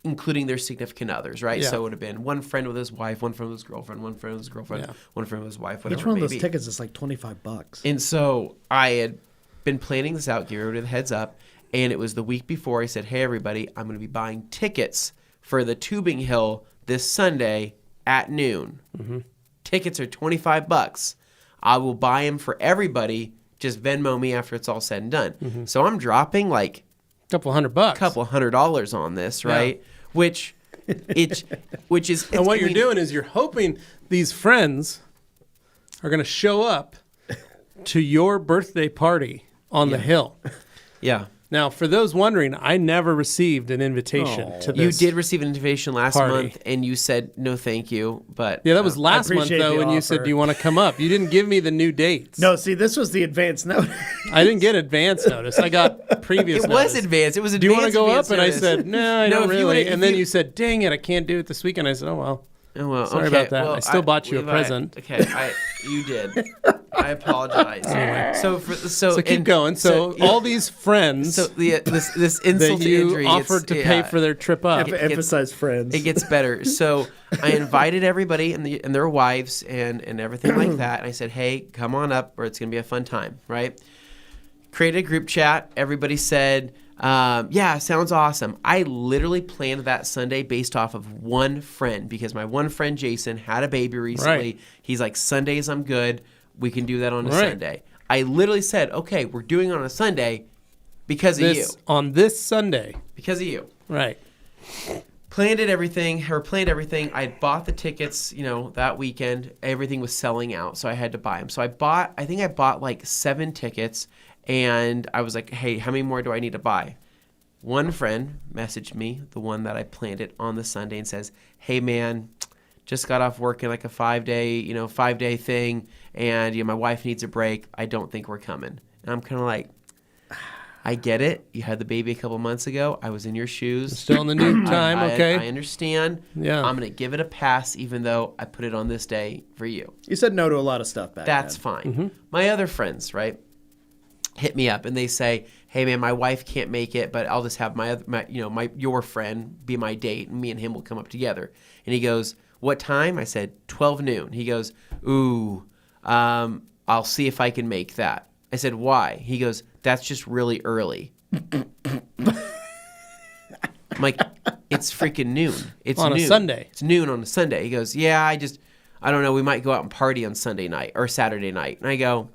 including their significant others, right? Yeah. So it would have been one friend with his wife, one friend with his girlfriend, one friend with his girlfriend, one friend with his wife, whatever. Each one of those tickets is like $25. And so I had been planning this out, giving everybody the heads up, and it was the week before I said, "Hey, everybody, I'm going to be buying tickets for the tubing hill this Sunday at noon. Tickets are $25. I will buy them for everybody. Just Venmo me after it's all said and done." So I'm dropping like $200, $200 on this, right? Yeah. Which is and what you're doing is you're hoping these friends are going to show up to your birthday party on the hill. Yeah. Now, for those wondering, I never received an invitation to this. You did receive an invitation last month, and you said no, thank you. But yeah, that was last month though, and you said, "Do you want to come up?" You didn't give me the new dates. No, see, this was the advance notice. I didn't get advance notice. I got previous. It was advanced. It was advanced. Do you want to go up? Notice. And I said, "No, I don't really." And then you said, "Dang it, I can't do it this weekend." I said, "Oh well." Sorry about that. Well, I still bought you a present. Okay, you did. I apologize. Anyway, so keep going. So all these friends. So this insult that you to injury offered to pay for their trip up. Emphasize friends. It gets better. So I invited everybody and their wives and everything like that. And I said, "Hey, come on up, or it's gonna be a fun time." Right? Created a group chat. Everybody said, "Yeah, sounds awesome." I literally planned that Sunday based off of one friend because my one friend Jason had a baby recently. Right. He's like, "Sundays I'm good. We can do that on a Sunday." I literally said, "Okay, we're doing it on a Sunday because of you." On this Sunday. Because of you. Right. Planned everything. I had bought the tickets, that weekend. Everything was selling out, so I had to buy them. So I think I bought like 7 tickets. And I was like, "Hey, how many more do I need to buy?" One friend messaged me, the one that I planned it on the Sunday, and says, "Hey, man, just got off work in like a 5-day thing, and my wife needs a break. I don't think we're coming." And I'm kind of like, I get it. You had the baby a couple months ago. I was in your shoes. Still in the new time, okay. I understand. Yeah. I'm going to give it a pass, even though I put it on this day for you. You said no to a lot of stuff back then. That's fine. My other friends, right, hit me up and they say, "Hey man, my wife can't make it, but I'll just have your friend be my date, and me and him will come up together." And he goes, "What time?" I said, 12 noon. He goes, "Ooh, I'll see if I can make that." I said, "Why?" He goes, "That's just really early." I'm like, "It's freaking noon. It's on noon. A Sunday. It's noon on a Sunday." He goes, "Yeah, I don't know. We might go out and party on Sunday night or Saturday night." And I go,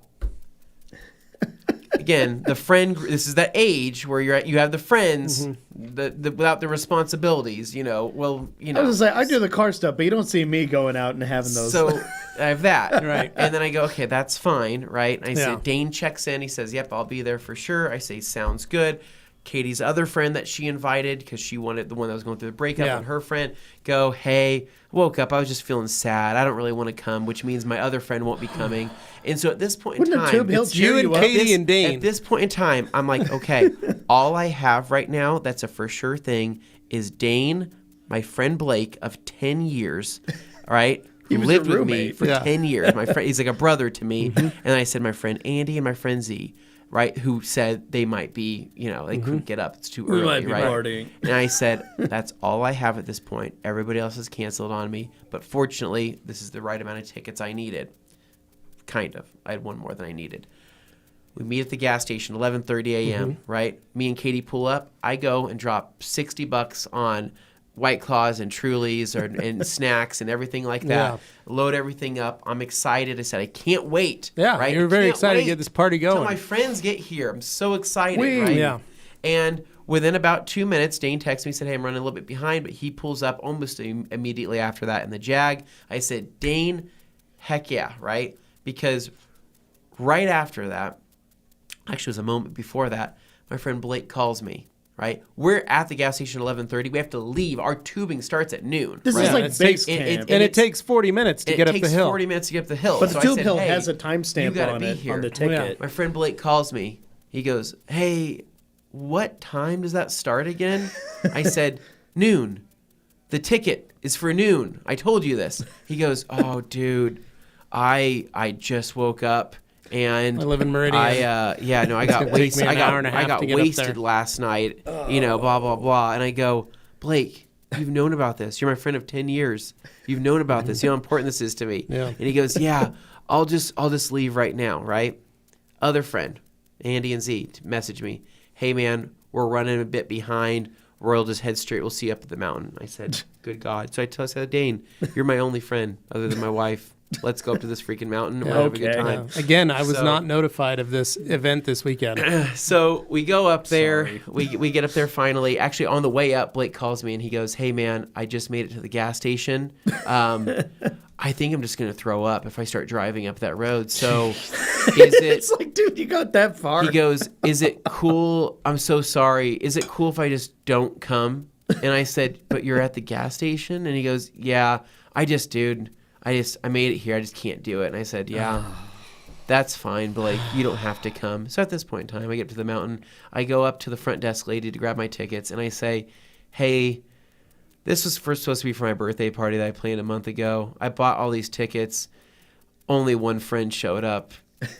again, the friend. This is that age where you have the friends, the without the responsibilities. Well, I was like, I do the car stuff, but you don't see me going out and having those. So I have that, Right. And then I go, okay, that's fine, right? And I Yeah. say, Dane checks in. He says, yep, I'll be there for sure. I say, sounds good. Katie's other friend that she invited, because she wanted the one that was going through the breakup, Yeah. and her friend go, hey, woke up, I was just feeling sad. I don't really want to come, which means my other friend won't be coming. And so at this point in Wouldn't time, a tube hill you cheer and you up? Katie and Dane. at this point in time, I'm like, okay, all I have right now that's a for sure thing is Dane, my friend Blake of 10 years, all right, who was lived your with me roommate. for Yeah. 10 years. My friend, he's like a brother to me. And I said my friend Andy and my friend Z, right, who said they might be, they couldn't get up. It's too early, might be right? partying. And I said, that's all I have at this point. Everybody else has canceled on me. But fortunately, this is the right amount of tickets I needed. Kind of. I had one more than I needed. We meet at the gas station, 11:30 a.m., right? Me and Katie pull up. I go and drop $60 on White Claws and Trulies and snacks and everything like that. Yeah. Load everything up. I'm excited. I said, I can't wait. Yeah, right? you were very I can't excited to wait get this party till going. my friends get here. I'm so excited, Whee! right? Yeah. And within about 2 minutes, Dane texts me, said, hey, I'm running a little bit behind, but he pulls up almost immediately after that in the Jag. I said, Dane, heck yeah, right? Because right after that, actually it was a moment before that, my friend Blake calls me, right? We're at the gas station at 11:30. We have to leave. Our tubing starts at noon. This right? is like it base takes- camp. and it takes 40 minutes to get up the takes hill. 40 minutes to get up the hill. But So the I tube said, hill hey, has a you timestamp gotta on be it here. on the Yeah. ticket. My friend Blake calls me. He goes, hey, what time does that start again? I said, noon. The ticket is for noon. I told you this. He goes, oh, dude, I just woke up. And I live in Meridian. I got gonna take me wasted. an hour and a half I got to get up wasted there. last night. Blah blah blah. And I go, Blake, you've known about this. You're my friend of 10 years. You've known about this. You know how important this is to me. Yeah. And he goes, yeah, I'll just leave right now, right? Other friend, Andy and Z, message me. Hey man, we're running a bit behind. Royal, just head straight. We'll see you up at the mountain. I said, good God. So I said, Dane, you're my only friend other than my wife. Let's go up to this freaking mountain. We'll have a good Okay. time. Again, I was So- not notified of this event this weekend. So we go up there. Sorry. We get up there finally. Actually, on the way up, Blake calls me and he goes, hey, man, I just made it to the gas station. I think I'm just going to throw up if I start driving up that road. So is it... It's like, dude, you got that far. He goes, is it cool? I'm so sorry. Is it cool if I just don't come? And I said, but you're at the gas station? And he goes, yeah, I made it here. I just can't do it. And I said, yeah, that's fine, Blake. You don't have to come. So at this point in time, I get to the mountain. I go up to the front desk lady to grab my tickets. And I say, hey, this was supposed to be for my birthday party that I planned a month ago. I bought all these tickets. Only one friend showed up.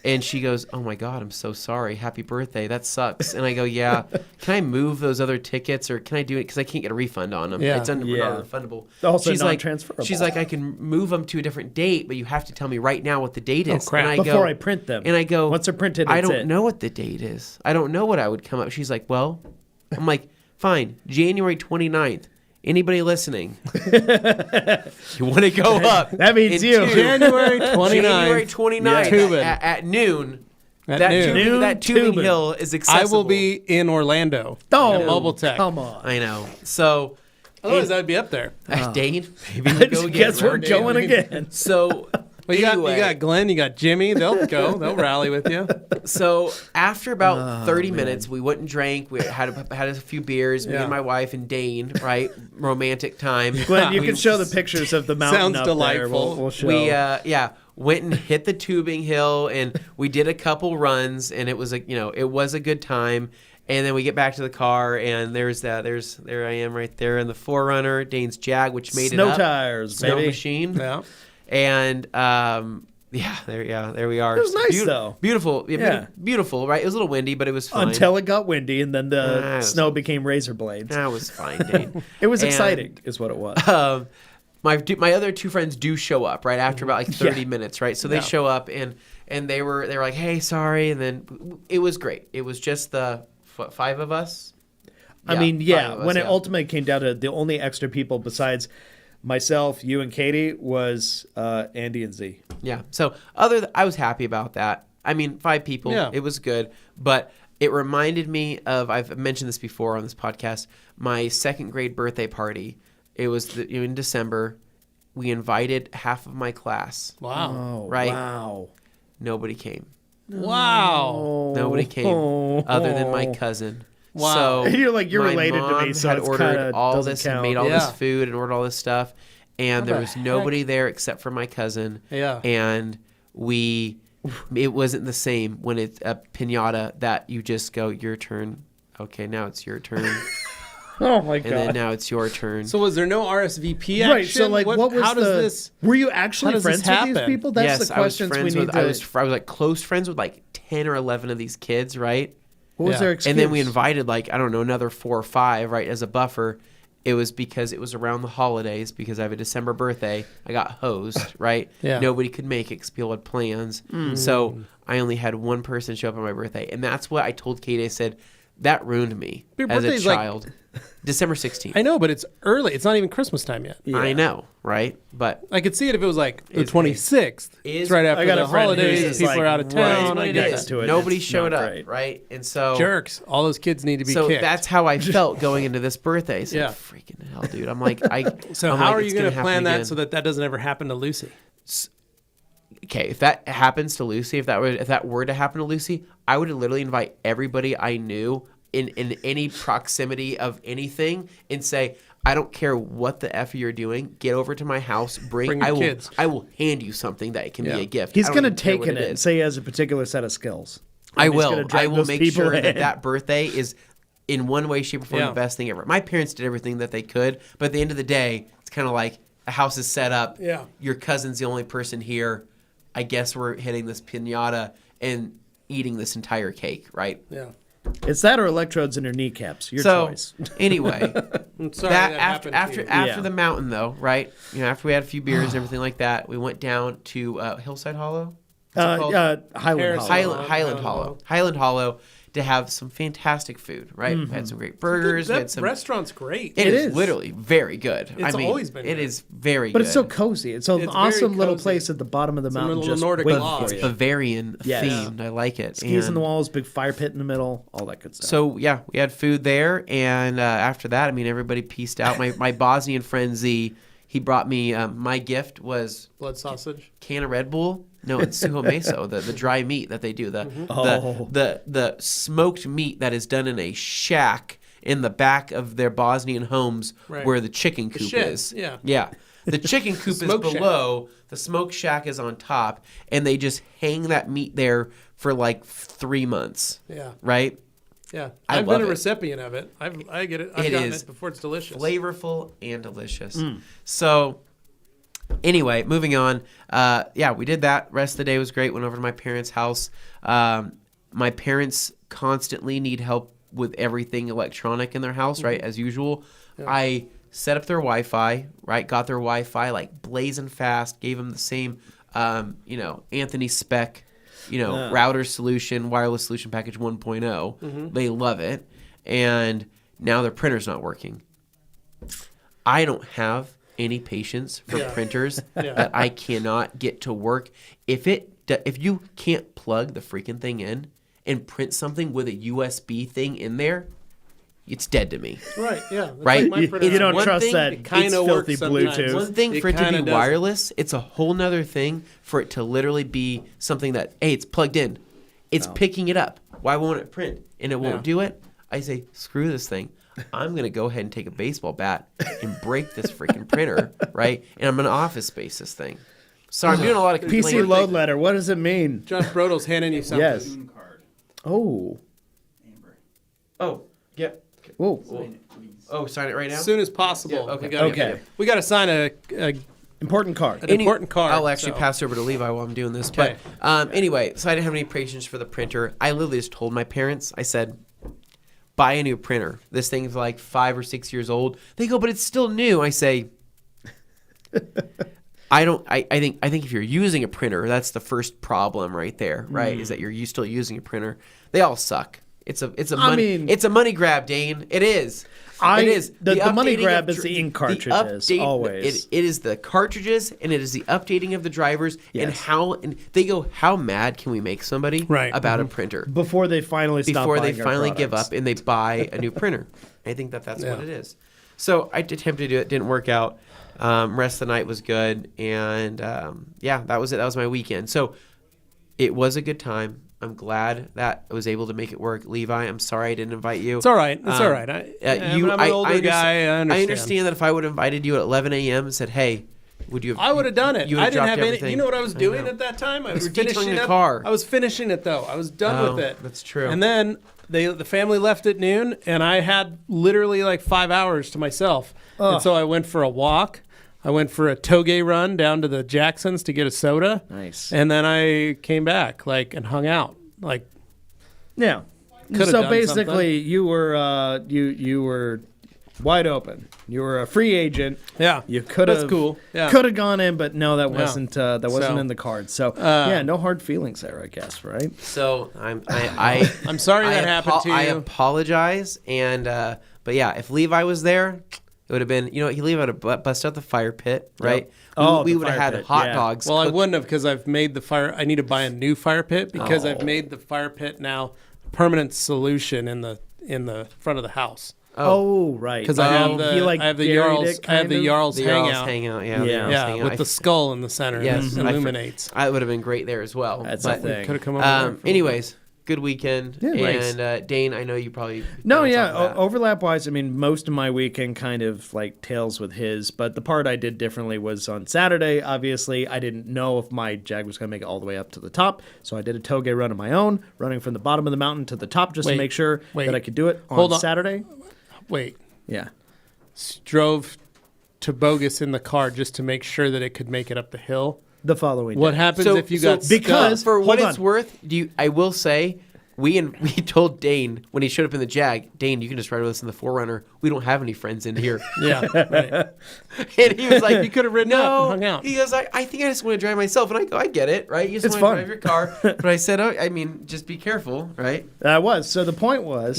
And she goes, oh, my God, I'm so sorry. Happy birthday. That sucks. And I go, yeah. Can I move those other tickets or can I do it? Because I can't get a refund on them. Yeah. It's not Yeah. refundable. Also she's non-transferable. She's like, I can move them to a different date, but you have to tell me right now what the date is. crap. And I Before go, I print them. And I go, Once they're printed, I that's don't it. know what the date is. I don't know what I would come up. She's like, well, I'm like, fine, January 29th. Anybody listening? You want to go up? That means in you. January 29th. January 29th Tubing. at noon. At that noon. Tubing, Noon that tubing tubing. hill is I accessible. will be in Orlando. Oh, at Mobile Tech. come on. I know. So, Otherwise, I'd be up there. Dane, maybe we go again. Guess we're right? going again. So, Well, you anyway, got Glenn, you got Jimmy. They'll go. They'll rally with you. So after about 30 minutes, we went and drank. We had a few beers. Me Yeah. and my wife and Dane, right? Romantic time. Glenn, you We- can show the pictures of the mountain Sounds up there. delightful. We'll show. We went and hit the tubing hill and we did a couple runs and it was a good time. And then we get back to the car and there I am right there in the 4Runner, Dane's Jag, which made Snow it up. tires, Snow baby. machine. Yeah. And there we are. It was nice, though. Beautiful. Yeah. Beautiful, right? It was a little windy, but it was fine. Until it got windy, and then the Ah, it was- snow became razor blades. That was fine, Dane. It was And, exciting, is what it was. My other two friends do show up right after about like 30 Yeah. minutes, right? So they Yeah. show up and they were like, "Hey, sorry," and then it was great. It was just the 5 of us. I mean, 5 yeah, of us, when it yeah. ultimately came down to the only extra people besides myself, you, and Katie was Andy and Z. Yeah. So I was happy about that. I mean, 5 people. Yeah. It was good. But it reminded me of, I've mentioned this before on this podcast, my 2nd grade birthday party. It was in December. We invited half of my class. Wow. Oh, Right? wow. Nobody came. Wow. Nobody came other than my cousin. Wow. So You're like, you're my related to me, mom so had it's ordered kinda all doesn't this and count. made all Yeah. this food and ordered all this stuff. And there the was nobody there except for my cousin. Yeah. And it wasn't the same when it's a piñata that you just go, your turn. Okay, now it's your turn. Oh my And then god. now it's your turn. So was there no RSVP action? Right. So like, what was how does the? this? Were you how actually does this friends with these happen? people? That's yes, the I was questions friends we need with. to. I was like close friends with like 10 or 11 of these kids, right? What was Yeah. their excuse? And then we invited like, I don't know, another 4 or 5, right, as a buffer. It was because it was around the holidays, because I have a December birthday. I got hosed, right? Yeah. Nobody could make it because people had plans. So I only had one person show up on my birthday. And that's what I told Kate. I said, that ruined me Your as a birthday's like- child. December 16th. I know, but it's early. It's not even Christmas time yet. I know, right? But I could see it if it was like the Is- 26th. It's right after I got the a friend who's holidays. just People like are out of right town. what I it get next is. it. to it. Nobody It's showed not up, great. right? And so Jerks. All those kids need to be so kicked. that's how I felt going into this birthday. So Yeah. freaking hell, dude. I'm like, So I'm how like, are it's you going to happen plan that again. so that doesn't ever happen to Lucy? Okay, if that happens to Lucy, if that were to happen to Lucy, I would literally invite everybody I knew in any proximity of anything and say, I don't care what the F you're doing, get over to my house, Bring your kids. I will hand you something that can Yeah. be a gift. He's I don't going to even care take what it and is. say he has a particular set of skills. I And he's will. gonna drag I will those make people sure in. that birthday is in one way, shape, or form Yeah. the best thing ever. My parents did everything that they could, but at the end of the day, it's kind of like a house is set up. Yeah. Your cousin's the only person here. I guess we're hitting this piñata and eating this entire cake, right? Yeah. It's that or electrodes in your kneecaps. Your So choice. anyway, I'm sorry that happened to after you. Yeah. the mountain though, right? You know, after we had a few beers and everything like that, we went down to Hillside Hollow. What's it called? Highland Harris- Hollow. Highland Hollow to have some fantastic food, right? We had some great burgers. We had That some. restaurant's great. It is is. literally very good. It's always been It good. is very But good. it's so cozy. It's an It's awesome very little cozy. place at the bottom of the mountain. little Just Nordic waiting lodge. for you. Bavarian Yes. themed. I like it. Skis in And the walls, big fire pit in the middle, all that good stuff. So yeah, we had food there, and after that, I mean, everybody pieced out. My Bosnian friend Z, he brought me. My gift was Blood sausage. can of Red Bull. No, it's suho meso, the dry meat that they do. Oh. The smoked meat that is done in a shack in the back of their Bosnian homes Right. where the chicken coop shed, is. yeah. Yeah. The chicken coop is Smoke shack. below, the smoke shack is on top, and they just hang that meat there for like 3 months. Yeah. Right? Yeah. I I've love been a it. recipient of it. I get it. I've It gotten is it before. It's delicious. Flavorful and delicious. So anyway, moving on. Yeah, we did that. Rest of the day was great. Went over to my parents' house. My parents constantly need help with everything electronic in their house, right? As usual. I set up their Wi-Fi, right? Got their Wi-Fi like blazing fast. Gave them the same, Anthony spec, router solution, wireless solution package 1.0. They love it. And now their printer's not working. I don't have any patience for Yeah. printers Yeah. that I cannot get to work. If you can't plug the freaking thing in and print something with a USB thing in there, it's dead to me. Right. Yeah. That's Right? Like my You- printer. you don't one trust thing- that It kinda it's works filthy sometimes. Bluetooth. One thing It for it to be kinda doesn't. wireless, it's a whole nother thing for it to literally be something that, hey, it's plugged in. It's picking it up. Why won't it print? And it won't Yeah. do it. I say, screw this thing. I'm going to go ahead and take a baseball bat and break this freaking printer, right? And I'm going to office space this thing. So I'm doing a lot of PC complaining. load letter. What does it mean? Josh Brodel's handing you something. Yes. Oh. Oh, yeah. Whoa. Oh, sign it right now? As soon as possible. Yeah, okay. Okay. We got to sign a Important card. an important card. I'll actually so. pass over to Levi while I'm doing this. Okay. But anyway, so I didn't have any patience for the printer. I literally just told my parents, I said, buy a new printer. This thing's like 5 or 6 years old. They go, but it's still new. I say, I think if you're using a printer, that's the first problem right there, right? Is that you're still using a printer. They all suck. It's a money grab, Dane. It is. It is. The money grab is the ink cartridges, always. It is the cartridges, and it is the updating of the drivers, and they go, how mad can we make somebody about a printer? Before they finally give up and they buy a new printer. I think that's what it is. So I attempted to do it. Didn't work out. Rest of the night was good. And that was it. That was my weekend. So it was a good time. I'm glad that I was able to make it work. Levi, I'm sorry I didn't invite you. It's all right. I'm an older guy. I understand that if I would have invited you at 11 a.m. and said, hey, would you have... I would have done it. You I didn't have everything. any... You know what I was doing at that time? I was finishing the car. I was finishing it, though. I was done with it. That's true. And then the family left at noon, and I had literally like 5 hours to myself. And so I went for a walk. I went for a toge run down to the Jacksons to get a soda. Nice. And then I came back and hung out. Yeah. So basically, you were you were wide open. You were a free agent. Yeah. You could have cool. Yeah. Could have gone in, but no, that wasn't in the cards. So no hard feelings there, I guess, right? So I'm sorry that happened to you. I apologize, and but yeah, if Levi was there, it would have been, Levi would have busted out the fire pit, right? Yep. We would have had hot dogs. Well, I wouldn't have, because I've made the fire. I need to buy a new fire pit because I've made the fire pit now a permanent solution in the front of the house. Oh, right. Because I have the Jarl's hangout. Yeah, with the skull in the center. Yes, that illuminates. I would have been great there as well. That's the thing. Could have come over. Anyways. Good weekend. Yeah, and Dane, I know you probably... No, yeah, overlap-wise, I mean, most of my weekend kind of like tails with his, but the part I did differently was on Saturday. Obviously, I didn't know if my Jag was going to make it all the way up to the top, so I did a toge run of my own, running from the bottom of the mountain to the top just to make sure that I could do it on Saturday. Wait. Yeah. Drove to Bogus in the car just to make sure that it could make it up the hill. The following day. What happens if you got stuck? Because for what it's worth, I will say we told Dane when he showed up in the Jag, Dane, you can just ride with us in the 4Runner. We don't have any friends in here. Yeah, right. And he was like, you could have ridden up and hung out. He goes, I think I just want to drive myself. And I go, I get it, right? You just want to drive your car. But I said, just be careful, right? I was. So the point was,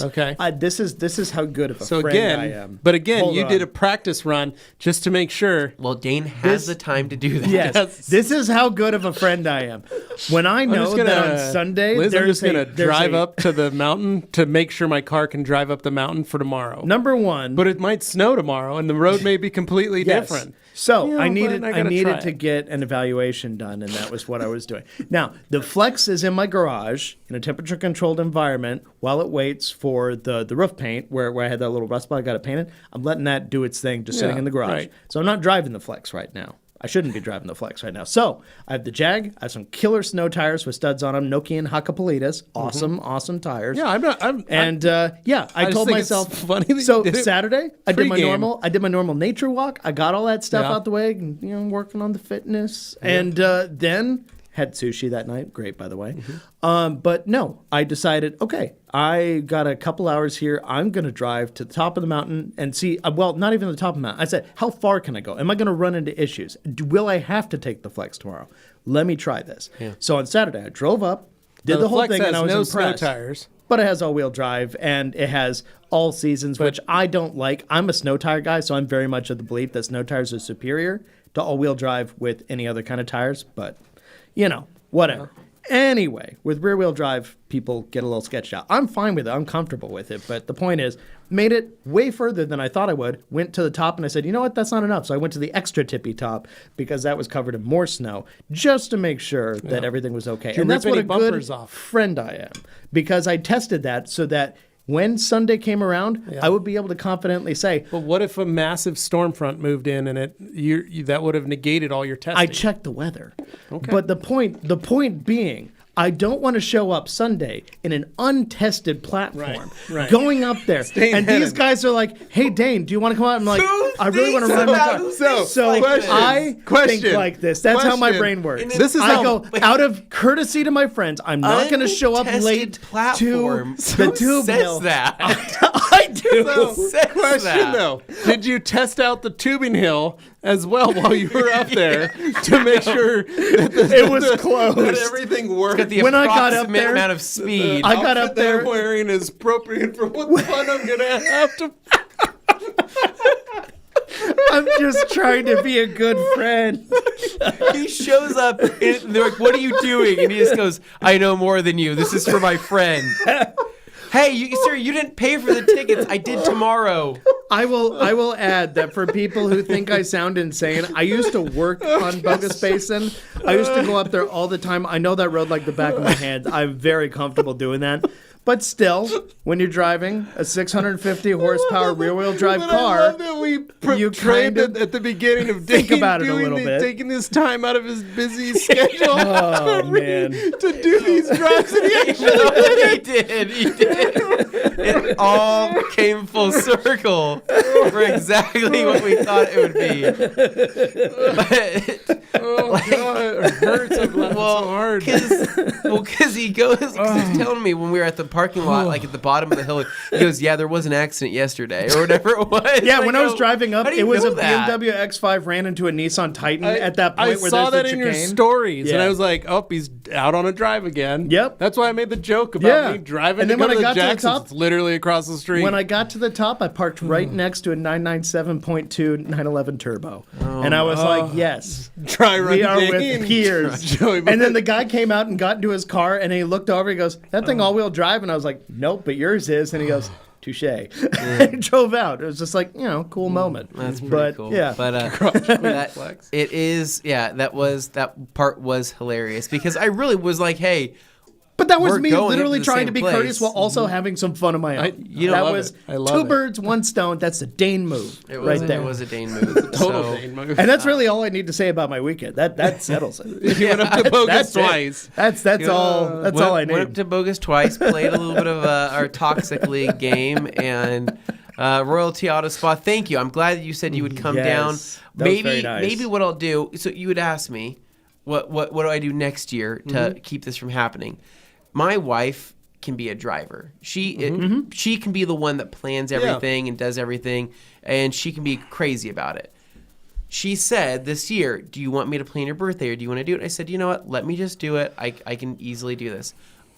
this is how good of a friend I am. But again, you did a practice run just to make sure. Well, Dane has the time to do that. Yes. This is how good of a friend I am. When I know that on Sunday, I'm just going to drive up to the mountain to make sure my car can drive up the mountain for tomorrow. Number one. But it might snow tomorrow, and the road may be completely different. So I needed to get an evaluation done, and that was what I was doing. Now, the Flex is in my garage in a temperature-controlled environment while it waits for the roof paint, where I had that little rust spot. I got it painted. I'm letting that do its thing, just sitting in the garage. Right. So I'm not driving the Flex right now. I shouldn't be driving the Flex right now. So I have the Jag. I have some killer snow tires with studs on them. Nokian Hakkapeliitas. Awesome tires. Yeah, I told myself. It's funny that so you did Saturday, I did my normal nature walk. I got all that stuff out the way. And, working on the fitness, and then had sushi that night. Great, by the way. But no, I decided, okay, I got a couple hours here. I'm going to drive to the top of the mountain and see, not even the top of the mountain. I said, how far can I go? Am I going to run into issues? Will I have to take the Flex tomorrow? Let me try this. Yeah. So on Saturday, I drove up, did the whole thing, and I was impressed. Snow tires. But it has all-wheel drive, and it has all seasons, which I don't like. I'm a snow tire guy, so I'm very much of the belief that snow tires are superior to all-wheel drive with any other kind of tires. But, whatever. Anyway, with rear-wheel drive, people get a little sketched out. I'm fine with it. I'm comfortable with it. But the point is, made it way further than I thought I would. Went to the top, and I said, you know what? That's not enough. So I went to the extra tippy top because that was covered in more snow, just to make sure that everything was okay. And that's what a good friend I am, because I tested that so that when Sunday came around, I would be able to confidently say. But what if a massive storm front moved in and that would have negated all your testing? I checked the weather. Okay. But the point being, I don't want to show up Sunday in an untested platform, going up there, and these guys are like, "Hey, Dane, do you want to come out?" I'm like, "I really want to run my car." So I think like this. That's how my brain works. I go out of courtesy to my friends. I'm not going to show up late to the tube mill. That? I do. Says Question that. though, did you test out the tubing hill as well while you were up there to make sure that It was that closed. everything worked? Got the When I got up approximate there, amount of speed. I got up Outfit that there. I'm wearing is appropriate for what fun I'm gonna have to. I'm just trying to be a good friend. He shows up and they're like, "What are you doing?" And he just goes, "I know more than you. This is for my friend." Hey, sir, you didn't pay for the tickets. I did tomorrow. I will add that for people who think I sound insane, I used to work on Bogus Basin. I used to go up there all the time. I know that road like the back of my hand. I'm very comfortable doing that. But still, when you're driving a 650 horsepower rear-wheel drive But I car, love that we portrayed kind of it at the beginning of think Dane about it a little bit. taking this time out of his busy schedule Oh, man. to do these drives. And he actually He did. He did. It all came full circle for exactly what we thought it would be. But, oh god, it hurts. I'm laughing so hard. because he goes, because he's telling me when we were at the parking lot, like at the bottom of the hill, he goes, "Yeah, there was an accident yesterday," or whatever it was. yeah, And when I was go, driving up, "How do you it was know a that?" BMW X5 ran into a Nissan Titan at that point I where saw there's that the in your chicane. stories, and Yeah. I was like, "Oh, he's out on a drive again." Yep. That's why I made the joke about Yeah. me driving And to then go when to I got the to the Jacksons. top- It's literally across the street. When I got to the top, I parked right next to a 997.2 911 turbo. And I was like, yes, Try we are Dane. with peers. Joey, And then the guy came out and got into his car and he looked over, he goes, "That thing all-wheel drive?" And I was like, "Nope, but yours is." And he goes, "Touche." And he drove out. It was just like, cool moment. That's pretty But, cool. yeah. But it is. Yeah, that part was hilarious because I really was like, "Hey." But that was We're me going literally into the trying same to be place. courteous while also having some fun of my own. I that love was it. I love two it. birds, one stone. That's the Dane move right there. It was a Dane move. Total so, Dane move. And that's really all I need to say about my weekend. That settles it. You went up to Bogus That's it. twice. That's all. That's all I Went up need. to Bogus twice, played a little bit of our Toxic League game, and Royalty Auto Spa. Thank you. I'm glad that you said you would come Yes, down. that was very nice. Maybe what I'll do. So you would ask me, what do I do next year to keep this from happening? My wife can be a driver. She can be the one that plans everything and does everything, and she can be crazy about it. She said this year, "Do you want me to plan your birthday or do you want to do it?" I said, "You know what? Let me just do it. I can easily do this."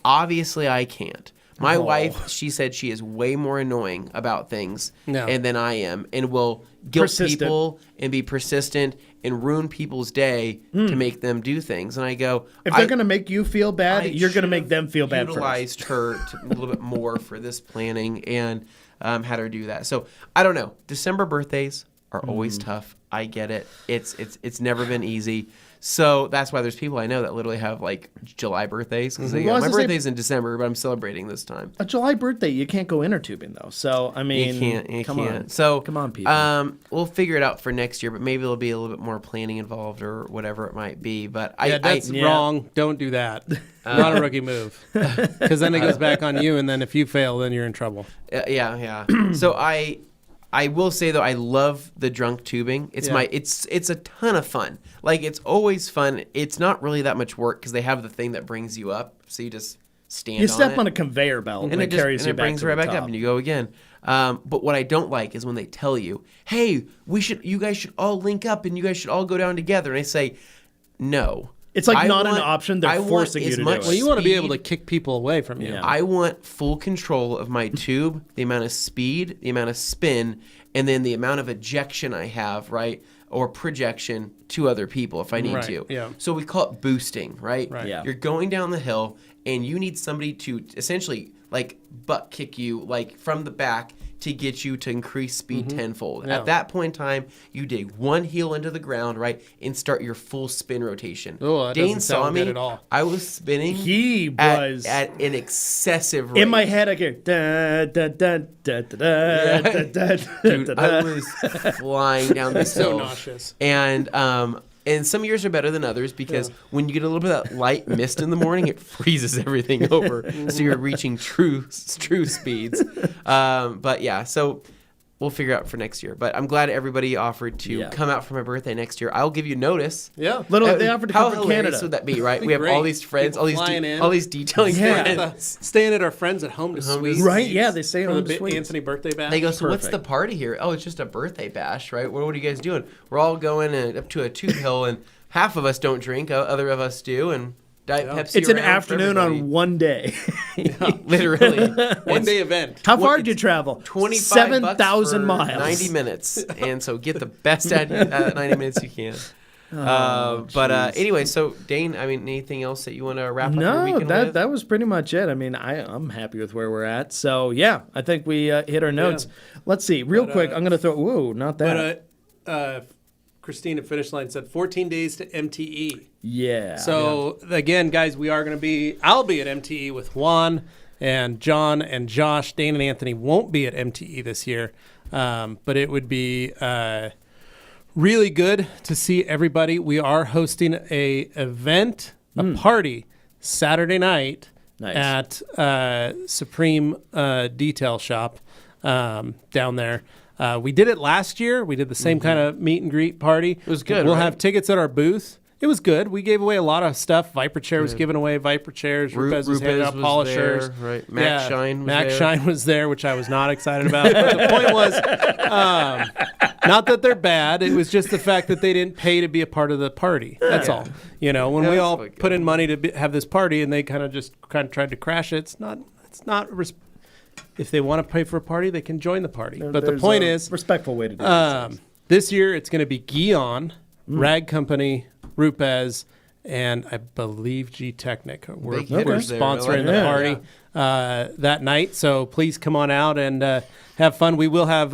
Obviously, I can't. My wife, she said she is way more annoying about things than I am and will guilt Persistent. people and be persistent and ruin people's day to make them do things. And I go, If they're going to make you feel bad, you're going to make them feel bad first. utilized her a little bit more for this planning and had her do that. So I don't know. December birthdays are always tough. I get it. It's never been easy. So that's why there's people I know that literally have like July birthdays because Well, I was my gonna say- birthday's in December, but I'm celebrating this time. A July birthday, you can't go inner tubing though. So I mean, You come can't. on. So come on, people. we'll figure it out for next year, but maybe there'll be a little bit more planning involved or whatever it might be. But That's Yeah. wrong. Don't do that. Not a rookie move. Because then it goes back on you, and then if you fail, then you're in trouble. yeah. So I will say though, I love the drunk tubing. It's it's a ton of fun. Like it's always fun. It's not really that much work because they have the thing that brings you up, so you just stand. You step on on it, a conveyor belt and it just- carries and you it back brings to you right the back top. up, and you go again. But what I don't like is when they tell you, "Hey, you guys should all link up and you guys should all go down together," and I say, "No." It's like I not an want- option. They're I want forcing you as to do much it. Well, you want to be speed. able to kick people away from you. Yeah. I want full control of my tube, the amount of speed, the amount of spin, and then the amount of ejection I have, right? Or projection to other people if I need Right, to. yeah. So we call it boosting, right? Right. Yeah. You're going down the hill and you need somebody to essentially like butt kick you like from the back to get you to increase speed tenfold. Yeah. At that point in time, you dig one heel into the ground, right, and start your full spin rotation. Oh, that Dane doesn't saw sound me. good at all. I was spinning He was at an excessive rate. in my head. I hear da da da da da da da da. Dude, I was flying down this So hill. nauseous. And some years are better than others because when you get a little bit of that light mist in the morning, it freezes everything over. So you're reaching true speeds. But yeah, so we'll figure out for next year. But I'm glad everybody offered to come out for my birthday next year. I'll give you notice. Yeah. Literally, they offered to How come from hilarious Canada. would that be, right? Be We have great. all these friends, People flying in. all these detailing friends. Staying at our friends at home to suite. Right, yeah, they stay at for home the to suites. Anthony birthday bash. They go, so what's Perfect. the party here? Oh, it's just a birthday bash, right? What are you guys doing? We're all going up to a tooth hill, and half of us don't drink, other of us do, and Diet Pepsi. It's an around for afternoon everybody. on one day. Literally. One day event. How far did you travel? 25 7,000 bucks for miles. 90 minutes. And so get the best out of that 90 minutes you can. Anyway, so Dane, I mean, anything else that you want to wrap up your No, weekend with? that was pretty much it. I mean, I'm happy with where we're at. So yeah, I think we hit our notes. Let's see, real quick. I'm gonna throw. Whoa, not that. But Christine at Finish Line said 14 days to MTE. Yeah. So again, guys, I'll be at MTE with Juan and John and Josh. Dane and Anthony won't be at MTE this year, but it would be really good to see everybody. We are hosting a party Saturday night at Supreme Detail Shop down there. We did it last year. We did the same kind of meet and greet party. It was good, We'll right? have tickets at our booth. It was good. We gave away a lot of stuff. Viper Chair was giving away Viper chairs. Rupes was handing out was polishers. there, right? Max Shine was Max there. Shine was there, which I was not excited about. But the point was, not that they're bad. It was just the fact that they didn't pay to be a part of the party. That's all. You know, when we That's all what put in money to have this party and they kind of tried to crash it, it's not. If they want to pay for a party, they can join the party. But the There's point a is, respectful way to do it. this year it's going to be Guion, Rag Company, Rupes, and I believe G Technic. We're Big hitters there. I sponsoring like the that. party that night. So please come on out and have fun. We will have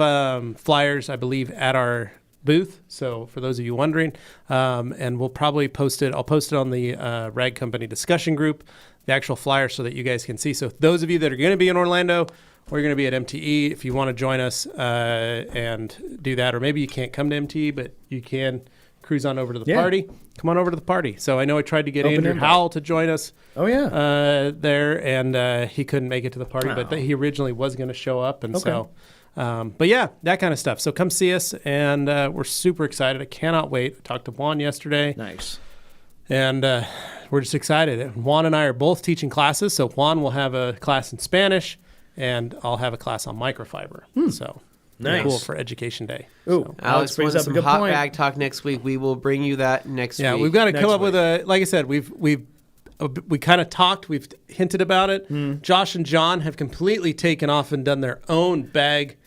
flyers, I believe, at our booth. So for those of you wondering, and we'll probably post it. I'll post it on the Rag Company discussion group, the actual flyer, so that you guys can see. So those of you that are going to be in Orlando, or you're going to be at MTE, if you want to join us and do that, or maybe you can't come to MTE, but you can cruise on over to the party. Come on over to the party. So I know I tried to get Andrew Howell to join us. Oh yeah. There, and he couldn't make it to the party, but he originally was going to show up, and so. But yeah, that kind of stuff. So come see us, and we're super excited. I cannot wait. I talked to Juan yesterday. Nice. And we're just excited. Juan and I are both teaching classes. So Juan will have a class in Spanish, and I'll have a class on microfiber. So Nice. cool for Education Day. Ooh, So. Alex brings wants up a some good hot point. bag talk next week. We will bring you that next week. Yeah, we've got to Next come up week. with like I said, we kind of talked, we've hinted about it. Josh and John have completely taken off and done their own bag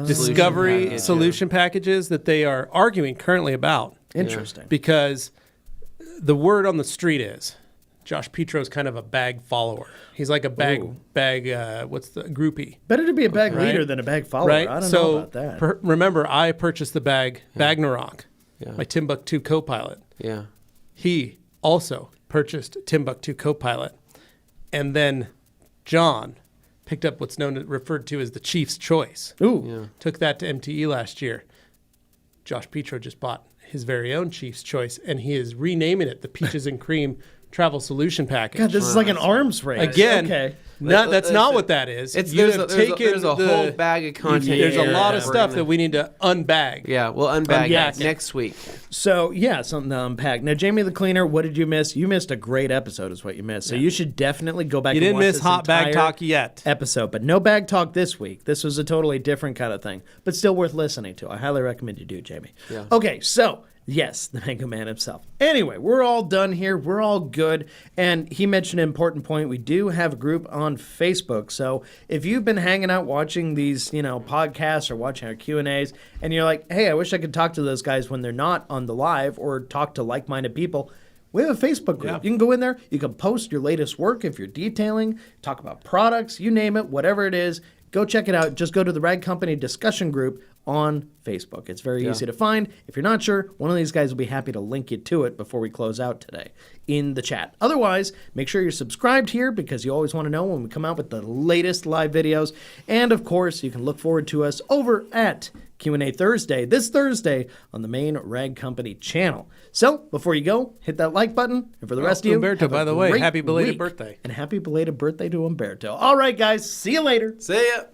discovery solution packages that they are arguing currently about. Interesting. Because the word on the street is Josh Petro's kind of a bag follower. He's like a bag what's the groupie, Better to be a bag Right. leader than a bag follower. right? I don't so know about that. remember, I purchased the bag Bagnarok, Yeah. my Timbuktu co-pilot. Yeah. He also purchased Timbuktu Copilot, and then John picked up what's referred to as the Chief's Choice. Ooh. Yeah. Took that to MTE last year. Josh Petro just bought his very own Chief's Choice, and he is renaming it the Peaches and Cream Travel Solution Package. God, this is like an arms race. Again, Okay. that's not what that is. It's You there's have a, there's, a, taken there's a the- whole bag of content. There's a here lot of we're stuff gonna- that we need to unbag. Yeah, we'll unbag Unpack it it. next week. So, yeah, something to unpack. Now, Jamie the Cleaner, what did you miss? You missed a great episode is what you missed. So you should definitely go back You and didn't watch miss this hot bag entire talk yet. episode. But no bag talk this week. This was a totally different kind of thing, but still worth listening to. I highly recommend you do, Jamie. Yeah. Okay, so, yes, the Mango Man himself. Anyway, we're all done here. We're all good. And he mentioned an important point. We do have a group on Facebook. So if you've been hanging out watching these, podcasts or watching our Q&As, and you're like, hey, I wish I could talk to those guys when they're not on the live or talk to like-minded people, we have a Facebook group. Yeah. You can go in there. You can post your latest work if you're detailing, talk about products, you name it, whatever it is. Go check it out. Just go to the Rag Company discussion group on Facebook. It's very easy to find. If you're not sure, one of these guys will be happy to link you to it before we close out today in the chat. Otherwise, make sure you're subscribed here because you always want to know when we come out with the latest live videos. And of course, you can look forward to us over at Q&A Thursday, this Thursday, on the main Rag Company channel. So, before you go, hit that like button. And for the rest of you, Umberto, have a by the way, great happy belated week. birthday. And happy belated birthday to Umberto. All right, guys. See you later. See ya.